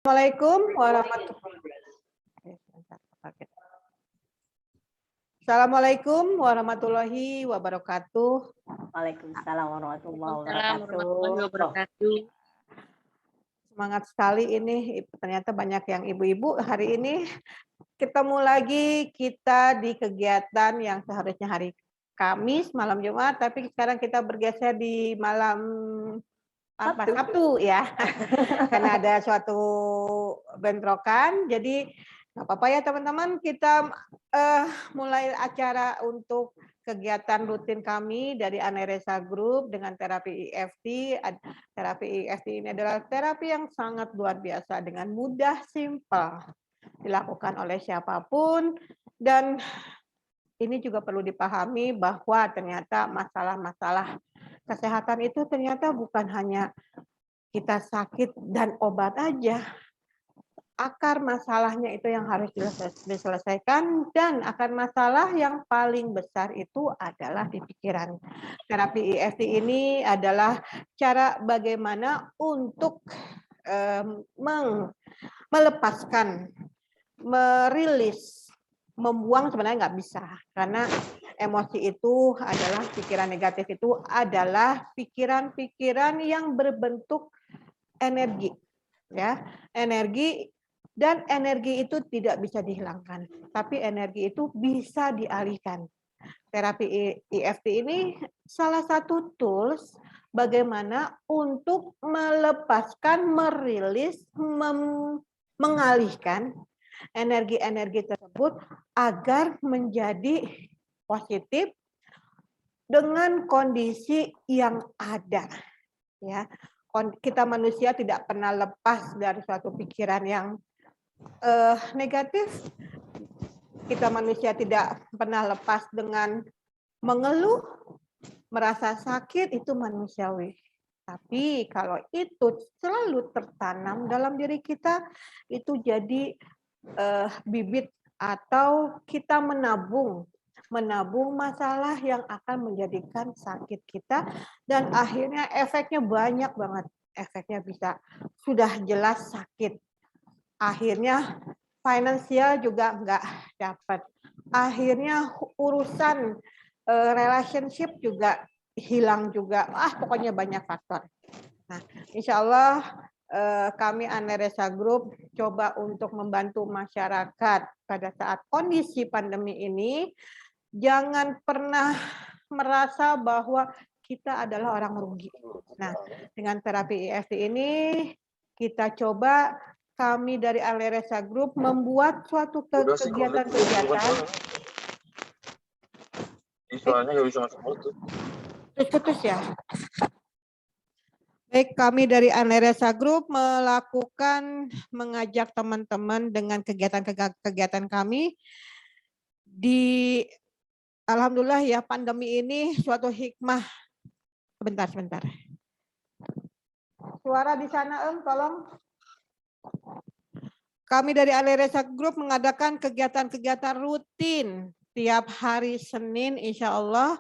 Assalamualaikum warahmatullahi Assalamualaikum warahmatullahi wabarakatuh. Waalaikumsalam warahmatullahi Waalaikumsalam warahmatullahi wabarakatuh. wabarakatuh. Semangat sekali ini, ternyata banyak yang ibu-ibu hari ini ketemu lagi kita di kegiatan yang seharusnya hari Kamis, malam Jumat, tapi sekarang kita bergeser di malam Sabtu ya, karena ada suatu bentrokan. Jadi nggak apa-apa ya teman-teman, kita mulai acara untuk kegiatan rutin kami dari Aneresa Group dengan terapi EFT. Terapi EFT ini adalah terapi yang sangat luar biasa dengan mudah, simpel, dilakukan oleh siapapun, dan ini juga perlu dipahami bahwa ternyata masalah-masalah kesehatan itu ternyata bukan hanya kita sakit dan obat aja. Akar masalahnya itu yang harus diselesaikan, dan akar masalah yang paling besar itu adalah di pikiran. Terapi EFT ini adalah cara bagaimana untuk melepaskan, merilis, membuang sebenarnya nggak bisa, karena emosi itu adalah pikiran negatif, itu adalah pikiran-pikiran yang berbentuk energi, ya, energi, dan energi itu tidak bisa dihilangkan, tapi energi itu bisa dialihkan. Terapi EFT ini salah satu tools bagaimana untuk melepaskan, merilis, mengalihkan energi-energi tersebut agar menjadi positif dengan kondisi yang ada, ya. Kita manusia tidak pernah lepas dari suatu pikiran yang negatif. Kita manusia tidak pernah lepas dengan mengeluh, merasa sakit, itu manusiawi. Tapi kalau itu selalu tertanam dalam diri kita, itu jadi bibit, atau kita menabung masalah yang akan menjadikan sakit kita, dan akhirnya efeknya banyak banget. Efeknya bisa sudah jelas sakit, akhirnya finansial juga nggak dapat, akhirnya urusan relationship juga hilang juga, pokoknya banyak faktor. Nah, insya Allah kami Aneresa Group coba untuk membantu masyarakat pada saat kondisi pandemi ini. Jangan pernah merasa bahwa kita adalah orang rugi. Nah, dengan terapi EFT ini kita coba, kami dari Aneresa Group membuat suatu kegiatan-kegiatan. Soalnya nggak bisa masuk mulut. Putus ya. Baik, kami dari Aneresa Group mengajak teman-teman dengan kegiatan-kegiatan kami di, alhamdulillah ya, pandemi ini suatu hikmah. Sebentar. Suara di sana, tolong. Kami dari Aneresa Group mengadakan kegiatan-kegiatan rutin tiap hari Senin, insya Allah,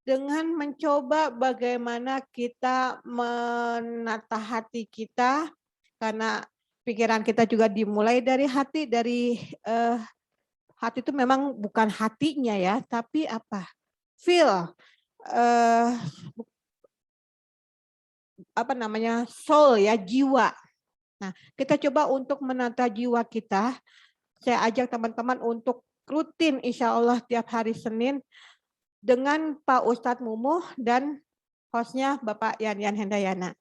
dengan mencoba bagaimana kita menata hati kita, karena pikiran kita juga dimulai dari hati. Dari hati itu memang bukan hatinya ya, tapi apa? Feel, soul ya, jiwa. Nah, kita coba untuk menata jiwa kita. Saya ajak teman-teman untuk rutin insya Allah tiap hari Senin dengan Pak Ustadz Mumuh dan hostnya Bapak Yan Hendayana.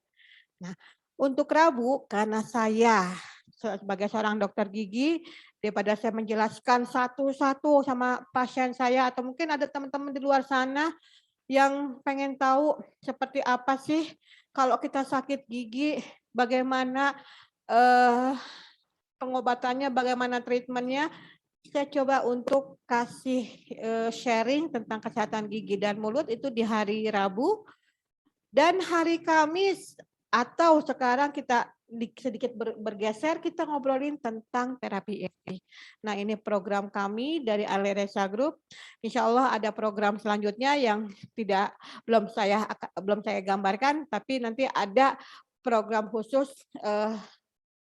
Nah, untuk Rabu, karena saya sebagai seorang dokter gigi, daripada saya menjelaskan satu-satu sama pasien saya, atau mungkin ada teman-teman di luar sana yang pengen tahu seperti apa sih kalau kita sakit gigi, bagaimana pengobatannya, bagaimana treatmentnya. Saya coba untuk kasih sharing tentang kesehatan gigi dan mulut itu di hari Rabu, dan hari Kamis, atau sekarang kita sedikit bergeser, kita ngobrolin tentang terapi EFT. Nah, ini program kami dari Aneresa Group. Insya Allah ada program selanjutnya yang belum saya gambarkan, tapi nanti ada program khusus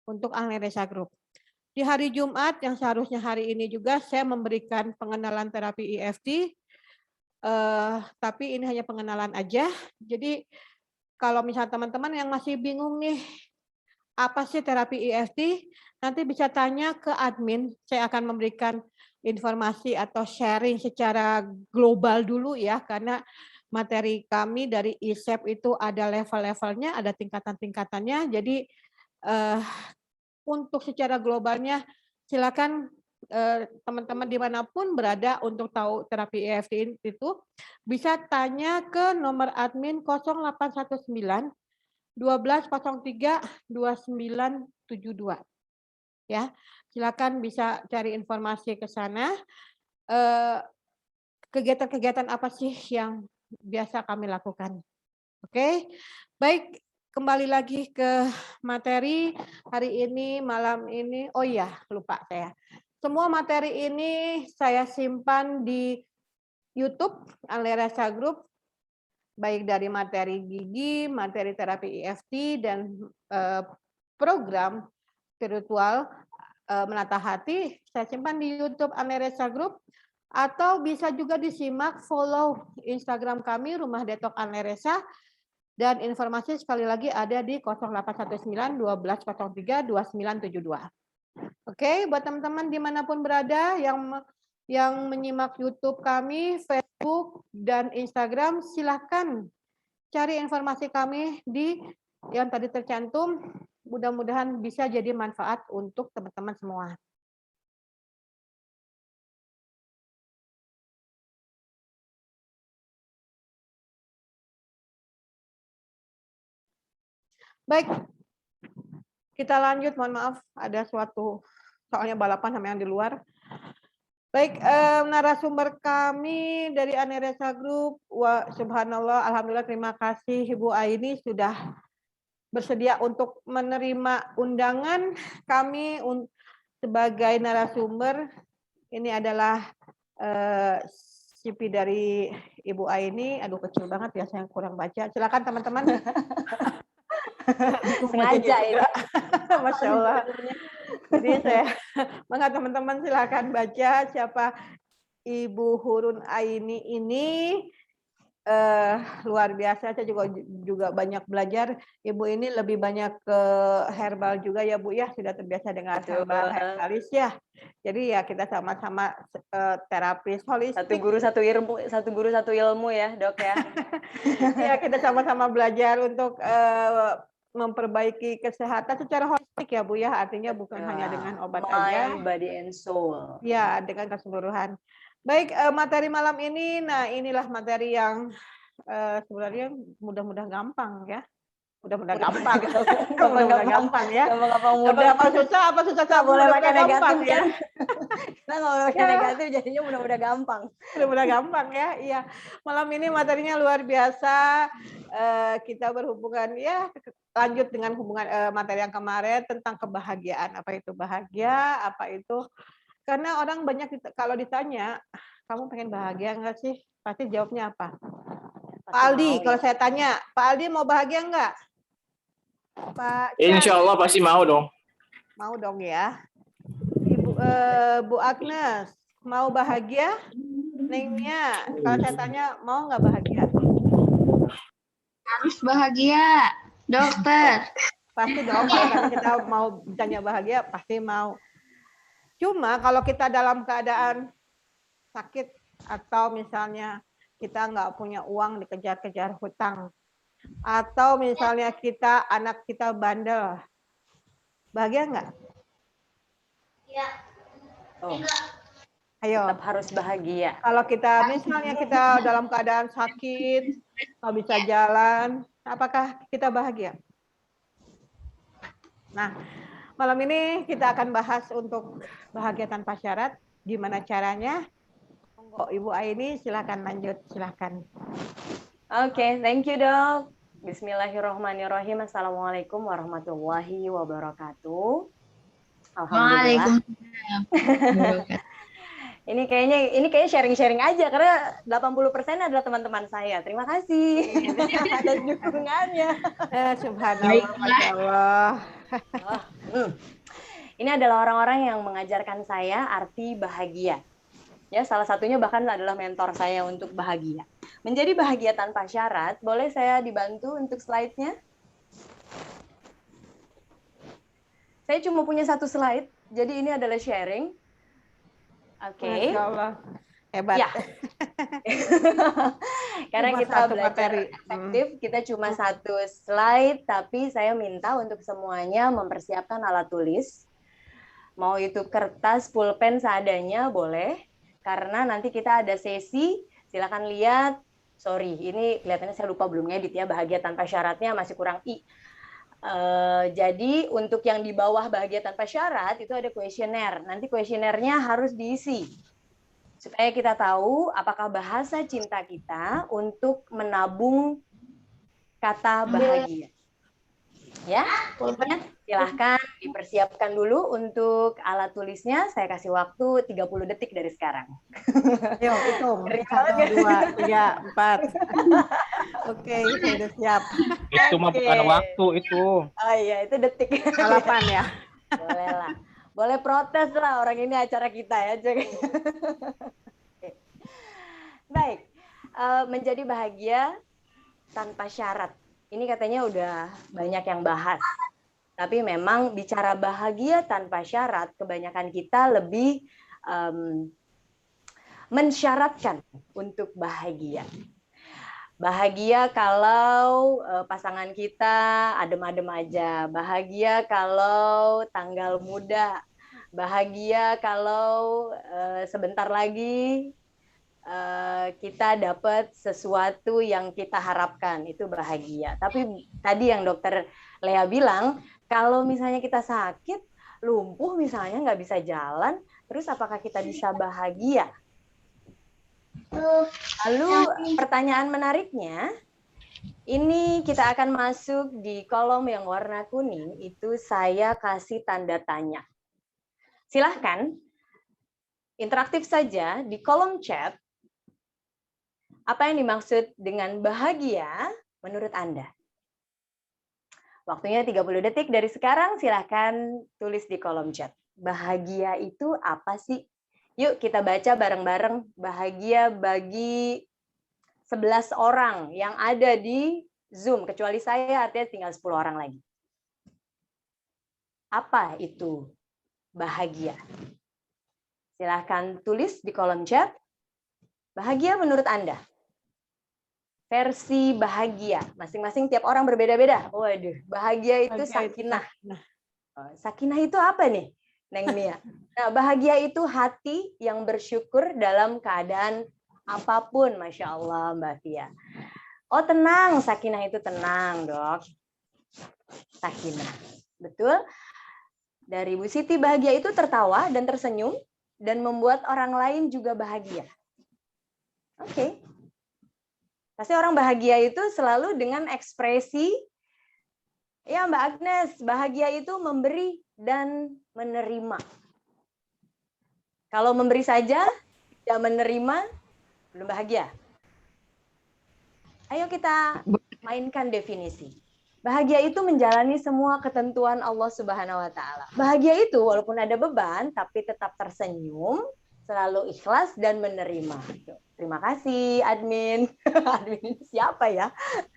untuk Analisa Group. Di hari Jumat yang seharusnya hari ini juga saya memberikan pengenalan terapi EFT, tapi ini hanya pengenalan aja. Jadi kalau misalnya teman-teman yang masih bingung nih, apa sih terapi EFT? Nanti bisa tanya ke admin, saya akan memberikan informasi atau sharing secara global dulu ya, karena materi kami dari ISEP itu ada level-levelnya, ada tingkatan-tingkatannya. Jadi untuk secara globalnya silakan teman-teman dimanapun berada untuk tahu terapi EFT itu bisa tanya ke nomor admin 0819 1203 2972 ya. Silakan bisa cari informasi ke sana. Kegiatan-kegiatan apa sih yang biasa kami lakukan? Oke. Baik, kembali lagi ke materi hari ini, malam ini. Oh iya, lupa saya. Semua materi ini saya simpan di YouTube Analisa Group, baik dari materi gigi, materi terapi EFT, dan program spiritual menata hati. Saya simpan di YouTube Analisa Group, atau bisa juga disimak, follow Instagram kami, Rumah Detok Analisa. Dan informasi sekali lagi ada di 0819 1203 2972. Oke, buat teman-teman dimanapun berada yang menyimak YouTube kami, Facebook, dan Instagram, silahkan cari informasi kami di yang tadi tercantum. Mudah-mudahan bisa jadi manfaat untuk teman-teman semua. Baik, kita lanjut. Mohon maaf, ada suatu soalnya balapan sama yang di luar. Baik, narasumber kami dari Analisa Group, subhanallah, alhamdulillah, terima kasih Ibu Aini sudah bersedia untuk menerima undangan kami sebagai narasumber. Ini adalah CV dari Ibu Aini. Aduh, kecil banget ya, saya kurang baca. Silakan teman-teman. Sengaja ini. Masya Allah. Jadi maka teman-teman silakan baca siapa Ibu Hurun Aini ini. Luar biasa, saya juga banyak belajar. Ibu ini lebih banyak ke herbal juga ya Bu ya, sudah terbiasa dengan herbalis ya. Jadi ya kita sama-sama terapis holistik. Satu guru satu ilmu ya, Dok ya. Ya, kita sama-sama belajar untuk memperbaiki kesehatan secara holistik ya Bu ya, artinya bukan hanya dengan obat aja. Mind, body and soul. Ya, dengan keseluruhan. Baik, materi malam ini, nah inilah materi yang sebenarnya mudah-mudah gampang ya. Mudah-mudah gampang. Mudah-mudah gampang ya. Apa susah boleh pakai negatif ya. Kita nggak boleh pakai negatif, jadinya mudah-mudah gampang. Mudah-mudah gampang ya. Iya. Malam ini materinya luar biasa. Kita berhubungan ya, lanjut dengan hubungan materi yang kemarin tentang kebahagiaan. Apa itu bahagia? Apa itu? Karena orang banyak kalau ditanya, kamu pengen bahagia nggak sih? Pasti jawabnya apa? Pak Aldi, kalau saya tanya, Pak Aldi mau bahagia nggak? Pak Chan, Insya Allah pasti mau dong. mau dong ya. Bu Agnes, mau bahagia? Nengnya, kalau saya tanya, mau nggak bahagia? Harus bahagia, dokter. Pasti dong, kalau kita mau ditanya bahagia, pasti mau. Cuma kalau kita dalam keadaan sakit atau misalnya kita nggak punya uang, dikejar-kejar hutang, atau misalnya anak kita bandel, bahagia nggak? Iya. Oh, Ayo. tetap harus bahagia. Kalau misalnya kita dalam keadaan sakit, nggak bisa jalan, apakah kita bahagia? Nah, malam ini kita akan bahas untuk bahagia tanpa syarat. Gimana caranya? Monggo Ibu Aini, silakan lanjut, silakan. Oke, thank you Dok. Bismillahirrahmanirrahim. Assalamualaikum warahmatullahi wabarakatuh. Alhamdulillah. Ini kayaknya sharing-sharing aja karena 80% adalah teman-teman saya. Terima kasih atas dukungannya. Subhanallah, Masya Allah. Ini adalah orang-orang yang mengajarkan saya arti bahagia. Ya, salah satunya bahkan adalah mentor saya untuk bahagia. Menjadi bahagia tanpa syarat, boleh saya dibantu untuk slide-nya? Saya cuma punya satu slide, jadi ini adalah sharing. Oke. Masya Allah. Hebat. Ya. Karena Cuma kita satu belajar materi. efektif, kita cuma satu slide, tapi saya minta untuk semuanya mempersiapkan alat tulis. Mau itu kertas, pulpen seadanya boleh, karena nanti kita ada sesi, silakan lihat. Sorry, ini kelihatannya saya lupa belum ngedit ya, bahagia tanpa syaratnya masih kurang I. Jadi untuk yang di bawah bahagia tanpa syarat itu ada kuesioner. Nanti kuesionernya harus diisi supaya kita tahu apakah bahasa cinta kita untuk menabung kata bahagia. Ya, ingat silahkan dipersiapkan dulu untuk alat tulisnya. Saya kasih waktu 30 detik dari sekarang. Yuk, hitung. 1, 2, 3, 4. Oke, saya udah siap. Itu mah bukan waktu itu. Oh iya, itu detik. Balapan ya. Boleh lah. Boleh protes lah, orang ini acara kita ya. Baik, menjadi bahagia tanpa syarat. Ini katanya udah banyak yang bahas. Tapi memang bicara bahagia tanpa syarat, kebanyakan kita lebih mensyaratkan untuk bahagia. Bahagia kalau pasangan kita adem-adem aja. Bahagia kalau tanggal muda. Bahagia kalau sebentar lagi kita dapat sesuatu yang kita harapkan, itu bahagia. Tapi tadi yang dokter Lea bilang, kalau misalnya kita sakit, lumpuh misalnya nggak bisa jalan, terus apakah kita bisa bahagia? Lalu pertanyaan menariknya, ini kita akan masuk di kolom yang warna kuning, itu saya kasih tanda tanya. Silahkan, interaktif saja di kolom chat, apa yang dimaksud dengan bahagia menurut Anda? Waktunya 30 detik dari sekarang, silahkan tulis di kolom chat. Bahagia itu apa sih? Yuk kita baca bareng-bareng. Bahagia bagi 11 orang yang ada di Zoom. Kecuali saya, artinya tinggal 10 orang lagi. Apa itu bahagia? Silahkan tulis di kolom chat. Bahagia menurut Anda? Versi bahagia. Masing-masing tiap orang berbeda-beda. Waduh, bahagia itu sakinah. Sakinah itu apa nih, Neng Mia? Nah, bahagia itu hati yang bersyukur dalam keadaan apapun. Masya Allah, Mbak Fia. Oh, tenang. Sakinah itu tenang, dok. Sakinah. Betul. Dari Bu Siti, bahagia itu tertawa dan tersenyum dan membuat orang lain juga bahagia. Oke. Pasti orang bahagia itu selalu dengan ekspresi, ya Mbak Agnes, bahagia itu memberi dan menerima. Kalau memberi saja, tidak menerima, belum bahagia. Ayo kita mainkan definisi. Bahagia itu menjalani semua ketentuan Allah Subhanahu wa Ta'ala. Bahagia itu walaupun ada beban, tapi tetap tersenyum, selalu ikhlas dan menerima. Terima kasih, admin. Admin siapa ya?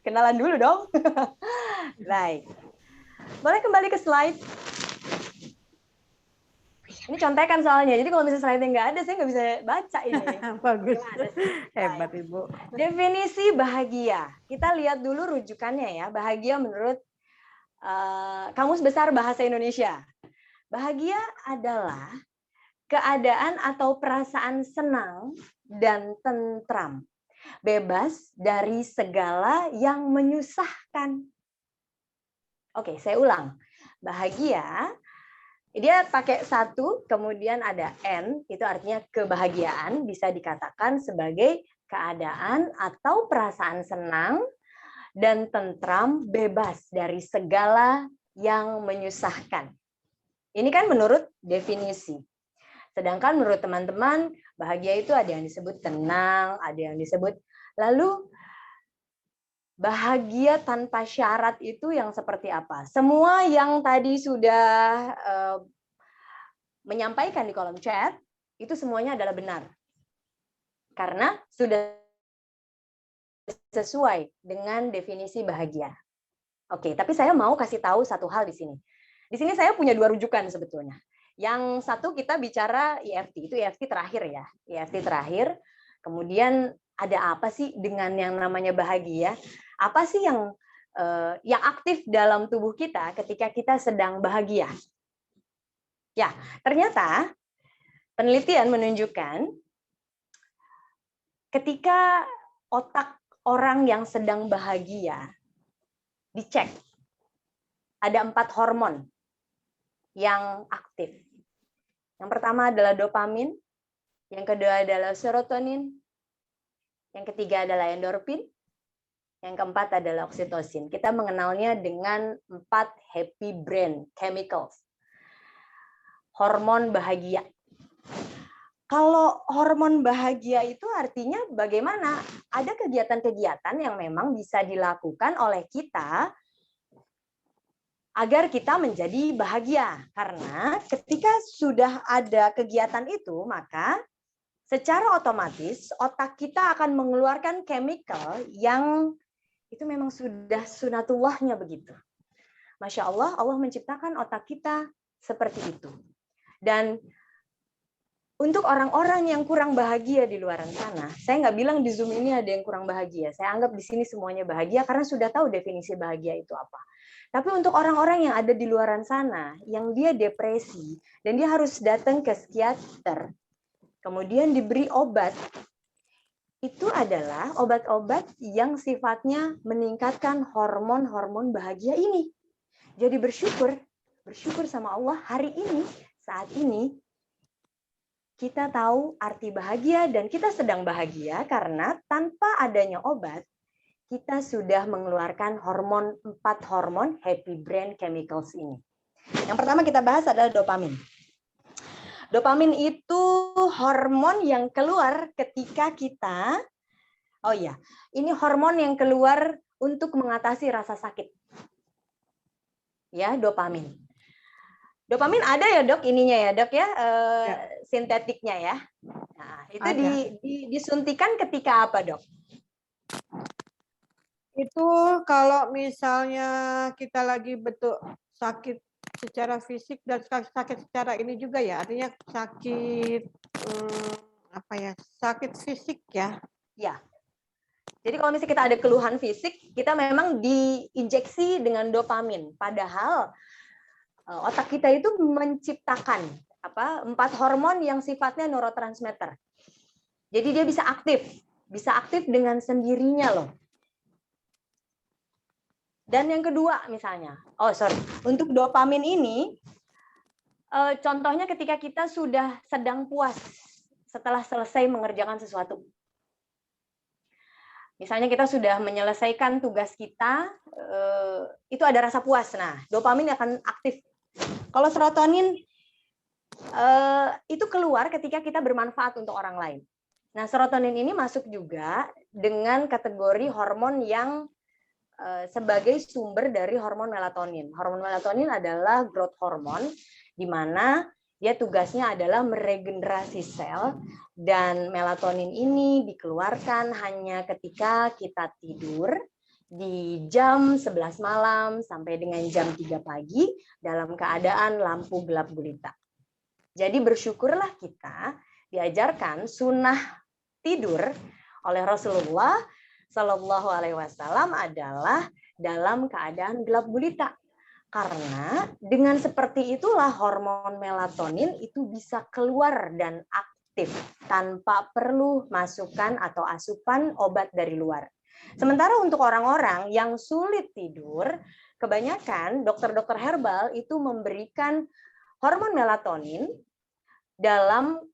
Kenalan dulu dong. Baik. Boleh kembali ke slide. Ini contekan soalnya. Jadi kalau misalnya slide-nya nggak ada, saya nggak bisa baca ini. Bagus. Hebat, Ibu. Definisi bahagia. Kita lihat dulu rujukannya ya. Bahagia menurut Kamus Besar Bahasa Indonesia. Bahagia adalah keadaan atau perasaan senang dan tentram, bebas dari segala yang menyusahkan. Oke, saya ulang. Bahagia, dia pakai satu, kemudian ada N, itu artinya kebahagiaan, bisa dikatakan sebagai keadaan atau perasaan senang dan tentram, bebas dari segala yang menyusahkan. Ini kan menurut definisi. Sedangkan menurut teman-teman, bahagia itu ada yang disebut tenang, ada yang disebut. Lalu bahagia tanpa syarat itu yang seperti apa? Semua yang tadi sudah menyampaikan di kolom chat, itu semuanya adalah benar. Karena sudah sesuai dengan definisi bahagia. Oke, tapi saya mau kasih tahu satu hal di sini. Di sini saya punya 2 rujukan sebetulnya. Yang satu kita bicara EFT, itu EFT terakhir ya. EFT terakhir, kemudian ada apa sih dengan yang namanya bahagia? Apa sih yang aktif dalam tubuh kita ketika kita sedang bahagia? Ya, ternyata penelitian menunjukkan ketika otak orang yang sedang bahagia dicek, ada 4 hormon yang aktif. Yang pertama adalah dopamin, yang kedua adalah serotonin, yang ketiga adalah endorfin, yang keempat adalah oksitosin. Kita mengenalnya dengan 4 happy brain chemicals. Hormon bahagia. Kalau hormon bahagia itu artinya bagaimana? Ada kegiatan-kegiatan yang memang bisa dilakukan oleh kita agar kita menjadi bahagia. Karena ketika sudah ada kegiatan itu, maka secara otomatis otak kita akan mengeluarkan chemical yang itu memang sudah sunatullahnya begitu. Masya Allah, Allah menciptakan otak kita seperti itu. Dan untuk orang-orang yang kurang bahagia di luar sana, saya nggak bilang di Zoom ini ada yang kurang bahagia. Saya anggap di sini semuanya bahagia karena sudah tahu definisi bahagia itu apa. Tapi untuk orang-orang yang ada di luar sana, yang dia depresi, dan dia harus datang ke psikiater, kemudian diberi obat, itu adalah obat-obat yang sifatnya meningkatkan hormon-hormon bahagia ini. Jadi bersyukur sama Allah hari ini, saat ini, kita tahu arti bahagia dan kita sedang bahagia karena tanpa adanya obat, kita sudah mengeluarkan 4 hormon happy brain chemicals ini. Yang pertama kita bahas adalah dopamin. Dopamin itu hormon yang keluar ketika kita, ini hormon yang keluar untuk mengatasi rasa sakit. Ya, dopamin. Dopamin ada ya dok, ininya ya dok ya, sintetiknya ya. Nah, itu disuntikan ketika apa dok? Itu kalau misalnya kita lagi betul sakit secara fisik dan sakit secara ini juga ya, artinya sakit sakit fisik ya. Ya. Jadi kalau misalnya kita ada keluhan fisik, kita memang diinjeksi dengan dopamin. Padahal otak kita itu menciptakan 4 hormon yang sifatnya neurotransmitter. Jadi dia bisa aktif dengan sendirinya loh. Dan yang kedua misalnya, untuk dopamin ini, contohnya ketika kita sudah sedang puas setelah selesai mengerjakan sesuatu. Misalnya kita sudah menyelesaikan tugas kita, itu ada rasa puas. Nah, dopamin akan aktif. Kalau serotonin itu keluar ketika kita bermanfaat untuk orang lain. Nah, serotonin ini masuk juga dengan kategori hormon yang sebagai sumber dari hormon melatonin. Hormon melatonin adalah growth hormone, di mana dia tugasnya adalah meregenerasi sel, dan melatonin ini dikeluarkan hanya ketika kita tidur di jam 11 malam sampai dengan jam 3 pagi dalam keadaan lampu gelap gulita. Jadi bersyukurlah kita diajarkan sunnah tidur oleh Rasulullah Shallallahu Alaihi Wasallam adalah dalam keadaan gelap gulita. Karena dengan seperti itulah hormon melatonin itu bisa keluar dan aktif tanpa perlu masukan atau asupan obat dari luar. Sementara untuk orang-orang yang sulit tidur, kebanyakan dokter-dokter herbal itu memberikan hormon melatonin dalam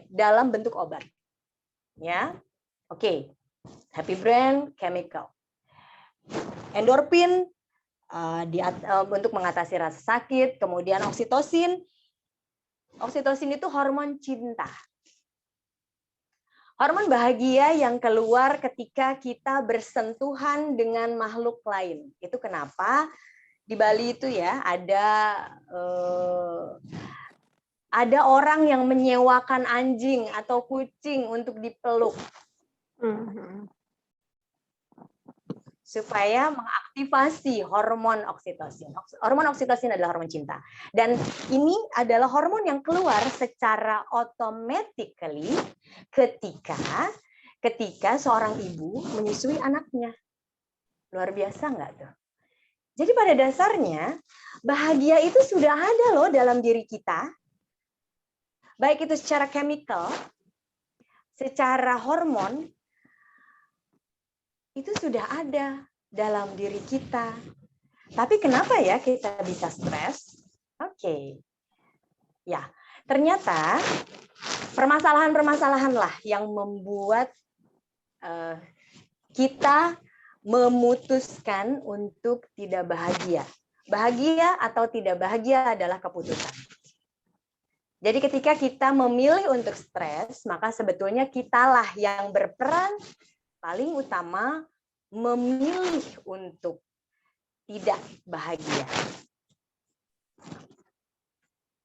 dalam bentuk obat. Ya. Oke. Happy brain chemical. Endorfin untuk mengatasi rasa sakit, kemudian oksitosin. Oksitosin itu hormon cinta. Hormon bahagia yang keluar ketika kita bersentuhan dengan makhluk lain. Itu kenapa di Bali itu ya ada orang yang menyewakan anjing atau kucing untuk dipeluk supaya mengaktifasi hormon oksitosin. Hormon oksitosin adalah hormon cinta. Dan ini adalah hormon yang keluar secara automatically ketika seorang ibu menyusui anaknya. Luar biasa nggak tuh? Jadi pada dasarnya bahagia itu sudah ada loh dalam diri kita. Baik itu secara chemical, secara hormon, itu sudah ada dalam diri kita. Tapi kenapa ya kita bisa stres? Oke. Ya, ternyata permasalahan-permasalahan lah yang membuat kita memutuskan untuk tidak bahagia. Bahagia atau tidak bahagia adalah keputusan. Jadi ketika kita memilih untuk stres, maka sebetulnya kitalah yang berperan paling utama memilih untuk tidak bahagia.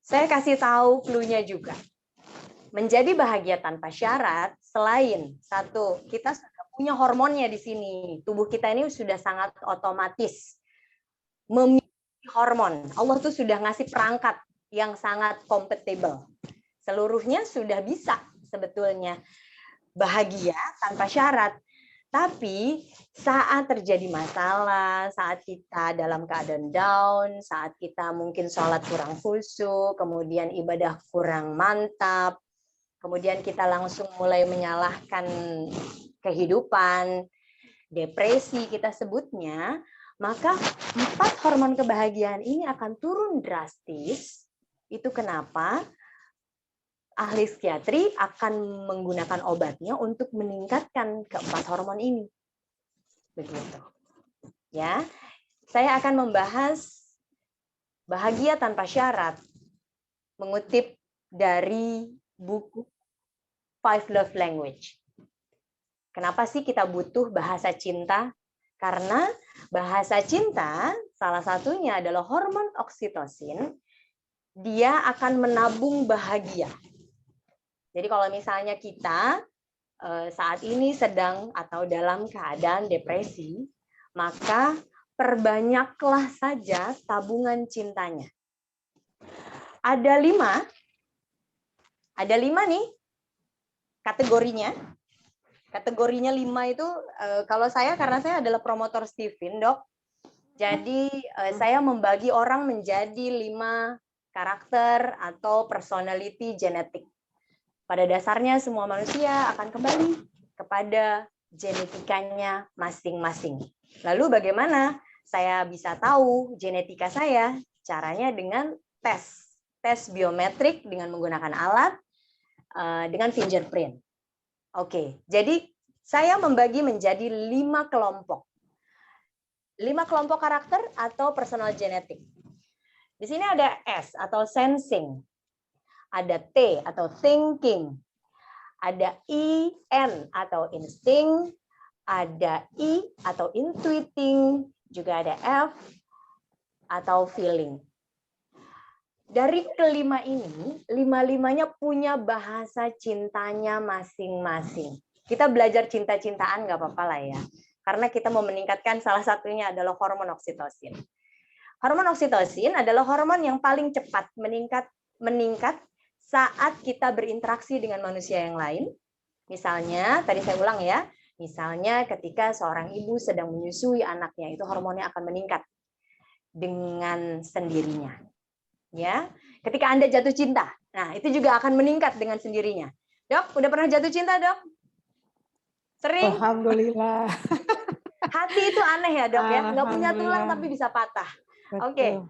Saya kasih tahu clue-nya juga. Menjadi bahagia tanpa syarat, selain satu, kita sudah punya hormonnya di sini. Tubuh kita ini sudah sangat otomatis memiliki hormon. Allah tuh sudah ngasih perangkat yang sangat kompatibel. Seluruhnya sudah bisa sebetulnya bahagia tanpa syarat. Tapi saat terjadi masalah, saat kita dalam keadaan down, saat kita mungkin sholat kurang khusyuk, kemudian ibadah kurang mantap, kemudian kita langsung mulai menyalahkan kehidupan, depresi kita sebutnya, maka 4 hormon kebahagiaan ini akan turun drastis. Itu kenapa ahli psikiatri akan menggunakan obatnya untuk meningkatkan ke-4 hormon ini. Begitu. Ya. Saya akan membahas bahagia tanpa syarat mengutip dari buku 5 Love Language. Kenapa sih kita butuh bahasa cinta? Karena bahasa cinta salah satunya adalah hormon oksitosin. Dia akan menabung bahagia. Jadi kalau misalnya kita saat ini sedang atau dalam keadaan depresi, maka perbanyaklah saja tabungan cintanya. Ada 5 nih kategorinya. Kategorinya 5 itu kalau karena saya adalah promotor Stephen, Dok. Jadi saya membagi orang menjadi 5 karakter atau personality genetik. Pada dasarnya semua manusia akan kembali kepada genetikanya masing-masing. Lalu bagaimana saya bisa tahu genetika saya? Caranya dengan tes biometrik dengan menggunakan alat dengan fingerprint. Oke, jadi saya membagi menjadi 5 kelompok. 5 kelompok karakter atau personal genetik. Di sini ada S atau sensing, ada T atau thinking, ada I, N atau instinct, ada I atau intuiting, juga ada F atau feeling. Dari kelima ini, 5-5-nya punya bahasa cintanya masing-masing. Kita belajar cinta-cintaan nggak apa-apa lah ya, karena kita mau meningkatkan salah satunya adalah hormon oksitosin. Hormon oksitosin adalah hormon yang paling cepat meningkat saat kita berinteraksi dengan manusia yang lain. Misalnya, tadi saya ulang ya, misalnya ketika seorang ibu sedang menyusui anaknya, itu hormonnya akan meningkat dengan sendirinya. Ya, ketika Anda jatuh cinta, nah itu juga akan meningkat dengan sendirinya. Dok, udah pernah jatuh cinta, Dok? Sering? Alhamdulillah. Hati itu aneh ya, Dok ya, nggak punya tulang tapi bisa patah. Oke.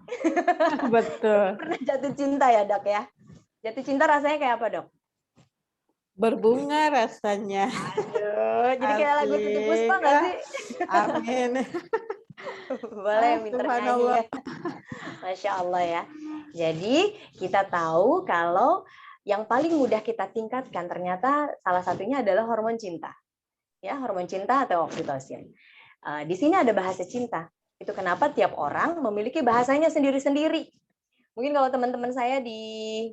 Betul. Pernah jatuh cinta ya, Dok ya? Jatuh cinta rasanya kayak apa, Dok? Berbunga rasanya. Aduh, jadi kayak lagu Titiek Puspa nggak sih? Amin. Boleh yang pinter nyanyi ya. Masya Allah ya. Jadi kita tahu kalau yang paling mudah kita tingkatkan ternyata salah satunya adalah hormon cinta. Ya, hormon cinta atau oksitosin. Di sini ada bahasa cinta. Itu kenapa tiap orang memiliki bahasanya sendiri-sendiri. Mungkin kalau teman-teman saya di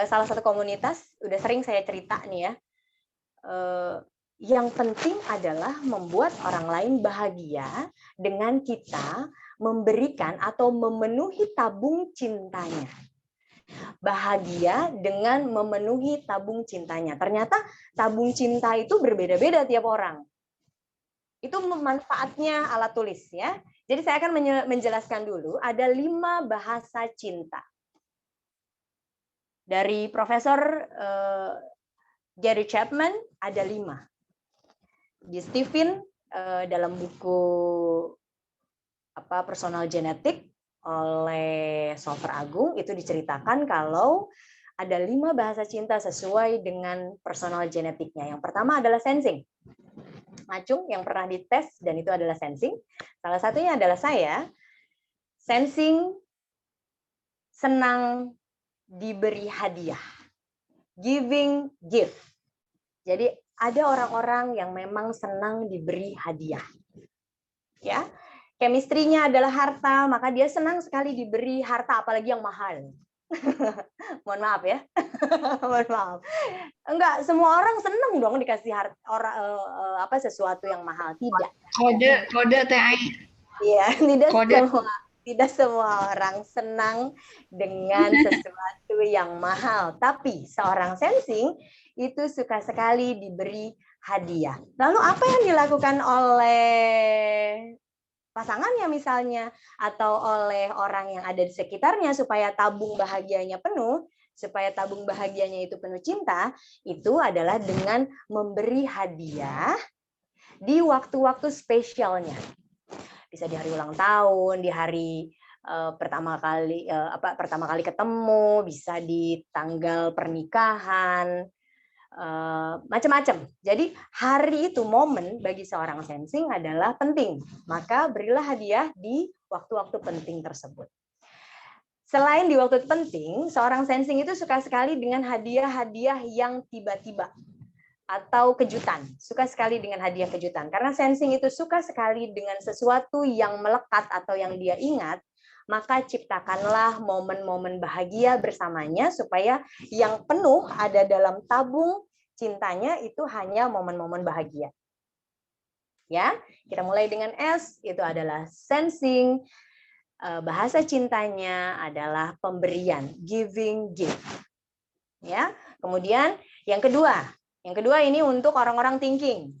salah satu komunitas udah sering saya cerita nih ya. Yang penting adalah membuat orang lain bahagia dengan kita memberikan atau memenuhi tabung cintanya. Bahagia dengan memenuhi tabung cintanya. Ternyata tabung cinta itu berbeda-beda tiap orang. Itu manfaatnya alat tulis ya. Jadi saya akan menjelaskan dulu ada 5 bahasa cinta. Dari Profesor Gary Chapman ada 5. Di Stephen dalam buku Personal Genetic oleh Solver Agung itu diceritakan kalau ada 5 bahasa cinta sesuai dengan personal genetiknya. Yang pertama adalah sensing. Acung yang pernah dites dan itu adalah sensing. Salah satunya adalah saya. Sensing senang diberi hadiah. Giving gift. Jadi ada orang-orang yang memang senang diberi hadiah. Ya. Chemistry-nya adalah harta, maka dia senang sekali diberi harta, apalagi yang mahal. Mohon maaf ya. Mohon maaf. Enggak, semua orang senang dong dikasih sesuatu yang mahal. Tidak. Kode TAI. Iya, tidak semua orang senang dengan sesuatu yang mahal. Tapi seorang sensing itu suka sekali diberi hadiah. Lalu apa yang dilakukan oleh pasangannya misalnya atau oleh orang yang ada di sekitarnya supaya tabung bahagianya penuh, supaya tabung bahagianya itu penuh cinta, itu adalah dengan memberi hadiah di waktu-waktu spesialnya. Bisa di hari ulang tahun, di hari pertama kali ketemu, bisa di tanggal pernikahan, macam-macam. Jadi hari itu momen bagi seorang sensing adalah penting. Maka berilah hadiah di waktu-waktu penting tersebut. Selain di waktu penting, seorang sensing itu suka sekali dengan hadiah-hadiah yang tiba-tiba atau kejutan. Suka sekali dengan hadiah kejutan. Karena sensing itu suka sekali dengan sesuatu yang melekat atau yang dia ingat, maka ciptakanlah momen-momen bahagia bersamanya supaya yang penuh ada dalam tabung cintanya itu hanya momen-momen bahagia. Ya, kita mulai dengan S, itu adalah sensing. Bahasa cintanya adalah pemberian, giving gift. Ya, kemudian yang kedua ini untuk orang-orang thinking.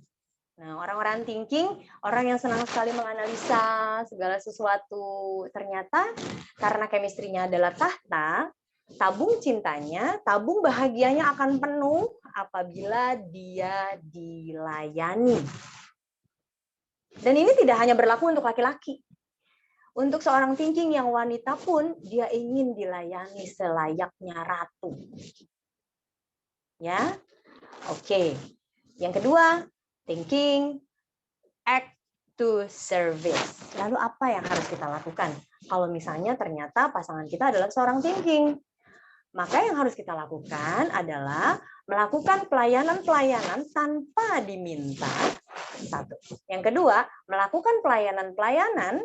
Nah, orang-orang thinking, orang yang senang sekali menganalisa segala sesuatu. Ternyata karena chemistry-nya adalah tahta, tabung cintanya, tabung bahagianya akan penuh apabila dia dilayani. Dan ini tidak hanya berlaku untuk laki-laki. Untuk seorang thinking yang wanita pun, dia ingin dilayani selayaknya ratu. Ya, oke. Yang kedua, thinking, act to service. Lalu apa yang harus kita lakukan? Kalau misalnya ternyata pasangan kita adalah seorang thinking, maka yang harus kita lakukan adalah melakukan pelayanan-pelayanan tanpa diminta. Satu. Yang kedua, melakukan pelayanan-pelayanan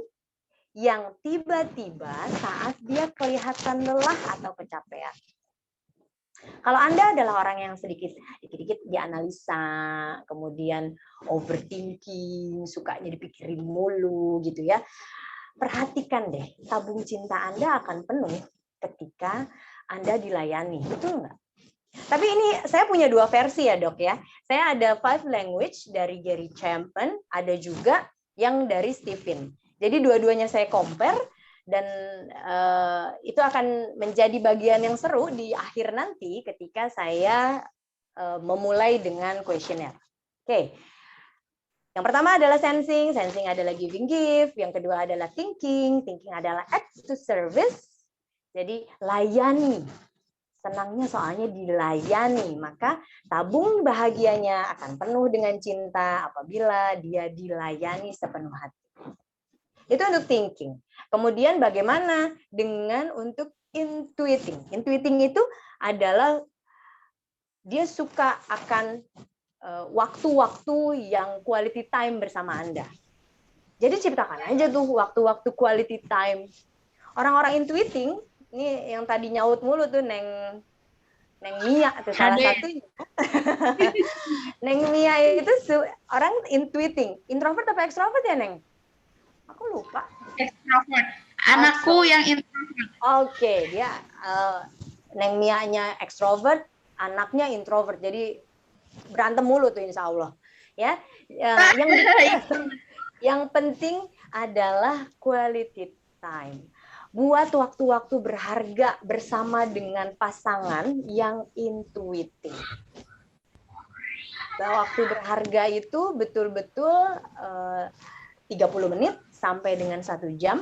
yang tiba-tiba saat dia kelihatan lelah atau kecapean. Kalau Anda adalah orang yang dikit-dikit dianalisa, kemudian overthinking, sukanya dipikirin mulu gitu ya. Perhatikan deh, tabung cinta Anda akan penuh ketika Anda dilayani. Betul nggak? Tapi ini saya punya 2 versi ya dok ya. Saya ada 5 language dari Gary Chapman, ada juga yang dari Stephen. Jadi dua-duanya saya compare. Dan itu akan menjadi bagian yang seru di akhir nanti ketika saya memulai dengan kuesioner. Oke. Yang pertama adalah sensing adalah giving gift. Yang kedua adalah thinking adalah act to service. Jadi layani. Senangnya soalnya dilayani, maka tabung bahagianya akan penuh dengan cinta apabila dia dilayani sepenuh hati. Itu untuk thinking. Kemudian bagaimana dengan untuk intuiting? Intuiting itu adalah dia suka akan waktu-waktu yang quality time bersama Anda. Jadi ciptakan aja tuh waktu-waktu quality time. Orang-orang intuiting, ini yang tadi nyaut mulu tuh Neng Mia itu salah satunya. Neng Mia itu orang intuiting. Introvert apa extrovert ya, Neng? Aku lupa. Extrovert. Anakku yang introvert. Oke, dia Neng Mia-nya extrovert, anaknya introvert. Jadi berantem mulu tuh insya Allah. Ya, yang penting adalah quality time. Buat waktu-waktu berharga bersama dengan pasangan yang intuitif. Waktu berharga itu betul-betul 30 menit sampai dengan 1 jam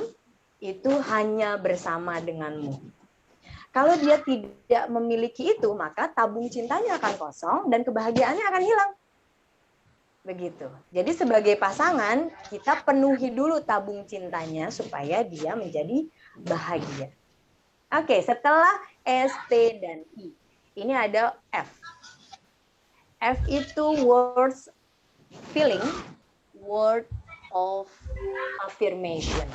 itu hanya bersama denganmu. Kalau dia tidak memiliki itu, maka tabung cintanya akan kosong dan kebahagiaannya akan hilang. Begitu. Jadi sebagai pasangan, kita penuhi dulu tabung cintanya supaya dia menjadi bahagia. Oke, setelah S, T, dan I. Ini ada F. F itu words feeling, word of affirmation.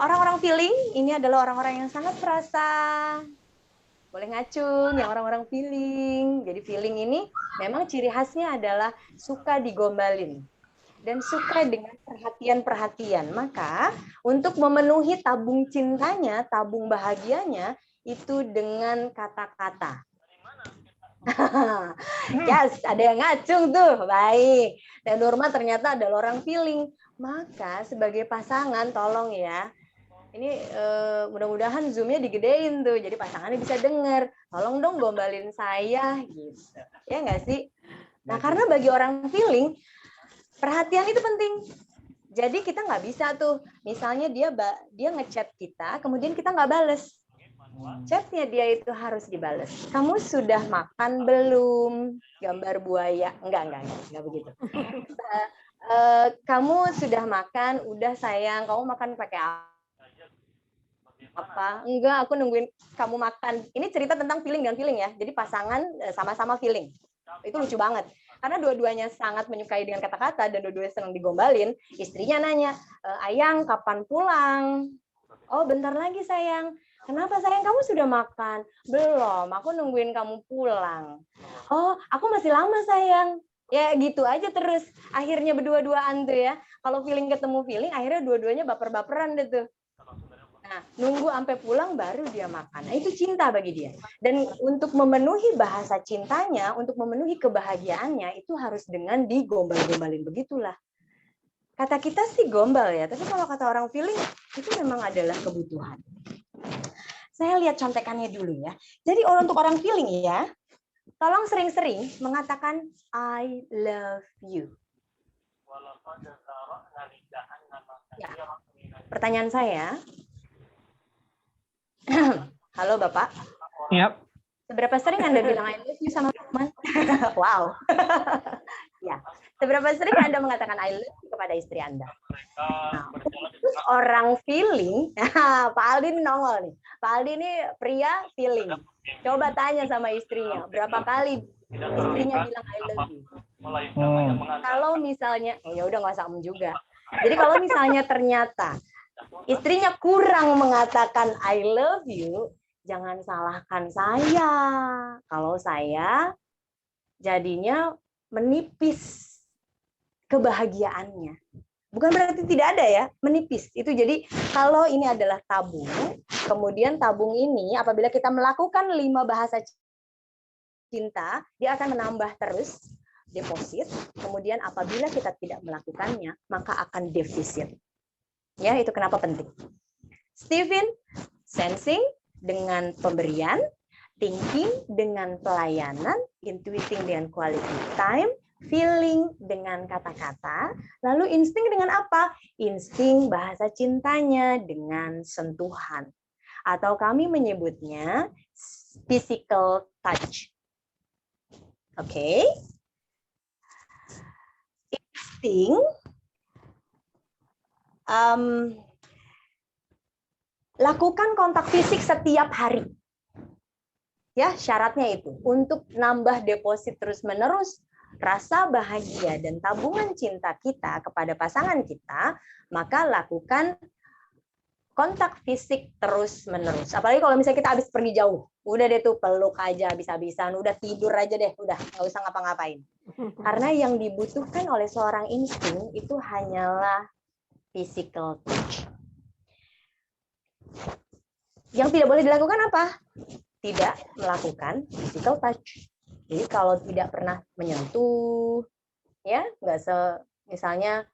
Orang-orang feeling ini adalah orang-orang yang sangat perasa. Boleh ngacung yang orang-orang feeling. Jadi feeling ini memang ciri khasnya adalah suka digombalin dan suka dengan perhatian-perhatian. Maka untuk memenuhi tabung cintanya, tabung bahagianya itu dengan kata-kata. Yes, ada yang ngacung tuh. Baik. Dan Nurma ternyata adalah orang feeling. Maka sebagai pasangan tolong ya. Ini mudah-mudahan zoomnya digedein tuh, jadi pasangannya bisa dengar. Tolong dong gombalin saya, gitu. Ya nggak sih? Nah, karena bagi orang feeling, perhatian itu penting. Jadi kita nggak bisa tuh, misalnya dia ngechat kita, kemudian kita nggak bales. Chatnya dia itu harus dibales. Kamu sudah makan belum? Gambar buaya. Enggak begitu. Kamu sudah makan? Udah sayang. Kamu makan pakai apa? Enggak, aku nungguin kamu makan. Ini cerita tentang feeling dan feeling ya. Jadi pasangan sama-sama feeling. Itu lucu banget. Karena dua-duanya sangat menyukai dengan kata-kata dan dua-duanya senang digombalin. Istrinya nanya, Ayang kapan pulang? Oh, bentar lagi sayang. Kenapa sayang, kamu sudah makan? Belum, aku nungguin kamu pulang. Oh, aku masih lama sayang. Ya gitu aja terus. Akhirnya berdua-duaan tuh ya. Kalau feeling ketemu feeling, akhirnya dua-duanya baper-baperan deh tuh. Nah, nunggu sampai pulang baru dia makan. Nah, itu cinta bagi dia. Dan untuk memenuhi bahasa cintanya, untuk memenuhi kebahagiaannya, itu harus dengan digombal-gombalin. Begitulah. Kata kita sih gombal ya, tapi kalau kata orang feeling, itu memang adalah kebutuhan. Saya lihat contekannya dulu ya. Jadi untuk orang feeling ya, tolong sering-sering mengatakan I love you. Ya. Pertanyaan saya, halo Bapak. Yap. Seberapa sering Anda bilang I love you sama teman? Wow. Ya. Seberapa sering Anda mengatakan I love you kepada istri Anda? Nah, orang feeling, Pak Aldi ini nongol nih. Pak Aldi ini pria feeling. Coba tanya sama istrinya, berapa kali istrinya bilang I love you? Kalau misalnya, ya udah nggak usah juga. Jadi kalau misalnya ternyata istrinya kurang mengatakan I love you, jangan salahkan saya. Kalau saya jadinya menipis kebahagiaannya. Bukan berarti tidak ada ya, menipis. Itu jadi kalau ini adalah tabung, kemudian tabung ini apabila kita melakukan 5 bahasa cinta, dia akan menambah terus deposit. Kemudian apabila kita tidak melakukannya, maka akan defisit. Ya, itu kenapa penting. Steven, sensing dengan pemberian, thinking dengan pelayanan, intuiting dengan quality time, feeling dengan kata-kata, lalu insting dengan apa? Insting bahasa cintanya dengan sentuhan. Atau kami menyebutnya physical touch. Oke. Insting lakukan kontak fisik setiap hari. Ya, syaratnya itu untuk nambah deposit terus-menerus rasa bahagia dan tabungan cinta kita kepada pasangan kita, maka lakukan kontak fisik terus-menerus. Apalagi kalau misalnya kita habis pergi jauh, udah deh tuh peluk aja habis-habisan, udah tidur aja deh, udah nggak usah ngapa-ngapain. Karena yang dibutuhkan oleh seorang insting itu hanyalah physical touch. Yang tidak boleh dilakukan apa? Tidak melakukan physical touch. Jadi kalau tidak pernah menyentuh, ya nggak misalnya